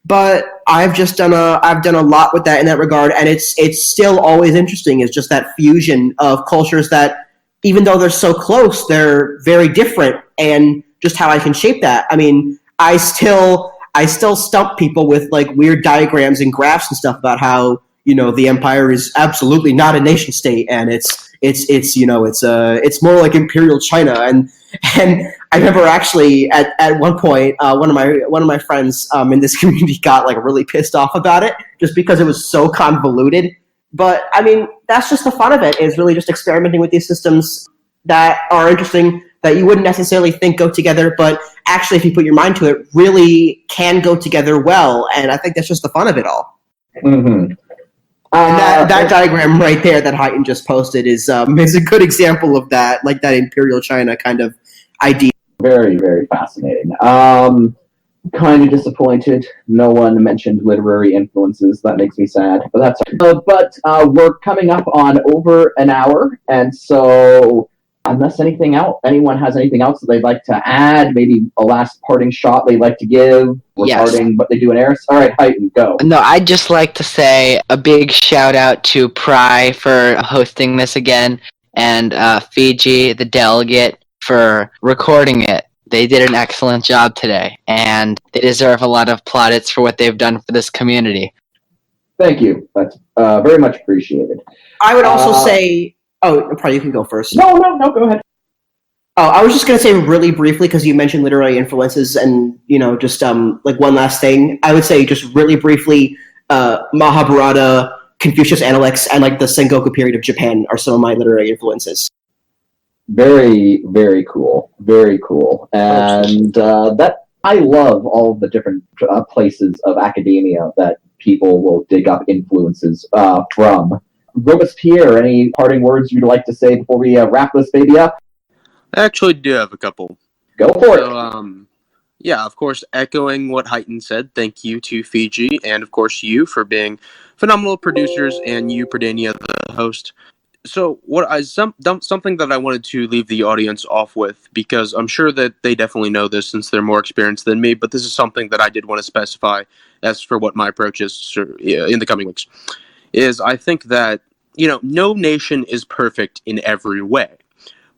But I've done a lot with that in that regard, and it's still always interesting. It's just that fusion of cultures that, even though they're so close, they're very different, and just how I can shape that. I mean, I still stump people with like weird diagrams and graphs and stuff about how the empire is absolutely not a nation state, and it's more like Imperial China. And I remember actually at one point one of my friends in this community got like really pissed off about it just because it was so convoluted. But I mean, that's just the fun of it, is really just experimenting with these systems that are interesting, that you wouldn't necessarily think go together, but actually, if you put your mind to it, really can go together well. And I think that's just the fun of it all. Mm-hmm. And that diagram right there that Highton just posted is a good example of that, like that Imperial China kind of idea. Very, very fascinating. Kind of disappointed no one mentioned literary influences. That makes me sad, but that's but we're coming up on over an hour, and so unless anyone has anything else that they'd like to add, maybe a last parting shot they'd like to give regarding what they do in Eris. All right, Highton, go. No, I'd just like to say a big shout out to Pry for hosting this again, and Fiji, the delegate, for recording it. They did an excellent job today, and they deserve a lot of plaudits for what they've done for this community. Thank you. That's very much appreciated. I would also say... Oh, probably you can go first. No, go ahead. Oh, I was just going to say really briefly, because you mentioned literary influences, and, just like one last thing. I would say just really briefly, Mahabharata, Confucius Analects, and like the Sengoku period of Japan are some of my literary influences. Very, very cool. Very cool. And that I love all the different places of academia that people will dig up influences from. Robespierre, any parting words you'd like to say before we wrap this baby up? I actually do have a couple. Go for it. Yeah, of course, echoing what Highton said, thank you to Fiji, and of course you for being phenomenal producers, and you, Prydania, the host. So, something that I wanted to leave the audience off with, because I'm sure that they definitely know this since they're more experienced than me, but this is something that I did want to specify as for what my approach is in the coming weeks, is I think that, no nation is perfect in every way.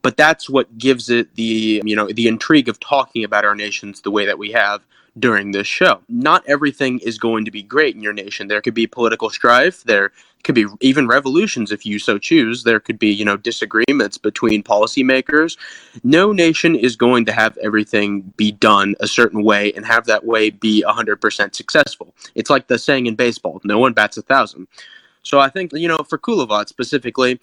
But that's what gives it the intrigue of talking about our nations the way that we have during this show. Not everything is going to be great in your nation. There could be political strife. There could be even revolutions if you so choose. There could be, disagreements between policymakers. No nation is going to have everything be done a certain way and have that way be 100% successful. It's like the saying in baseball, no one bats 1,000. So I think, for Kulavat specifically,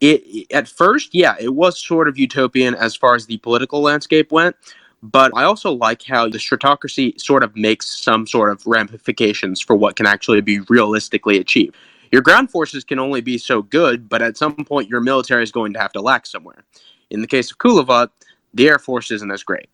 At first, yeah, it was sort of utopian as far as the political landscape went, but I also like how the stratocracy sort of makes some sort of ramifications for what can actually be realistically achieved. Your ground forces can only be so good, but at some point your military is going to have to lack somewhere. In the case of Kulavat, the air force isn't as great.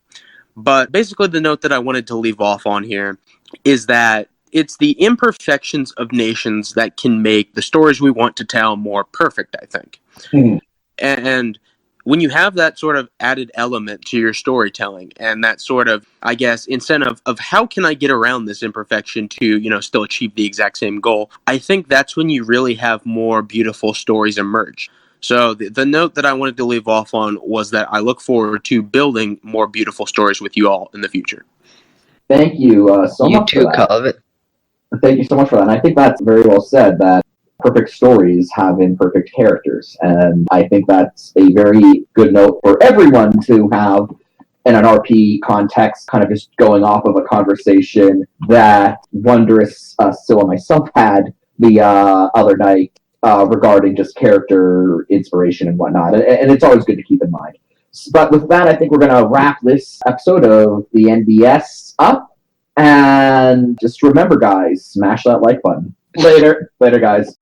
But basically the note that I wanted to leave off on here is that it's the imperfections of nations that can make the stories we want to tell more perfect, I think. Mhm. And when you have that sort of added element to your storytelling and that sort of, I guess, incentive of how can I get around this imperfection to, still achieve the exact same goal, I think that's when you really have more beautiful stories emerge. So the note that I wanted to leave off on was that I look forward to building more beautiful stories with you all in the future. Thank you so You much for too, that. Calvin. Thank you so much for that. And I think that's very well said, that perfect stories have imperfect characters. And I think that's a very good note for everyone to have in an RP context, kind of just going off of a conversation that Wondrous Still and myself had the other night regarding just character inspiration and whatnot. And it's always good to keep in mind. But with that, I think we're going to wrap this episode of the NBS up. And just remember, guys, smash that like button. Later, guys.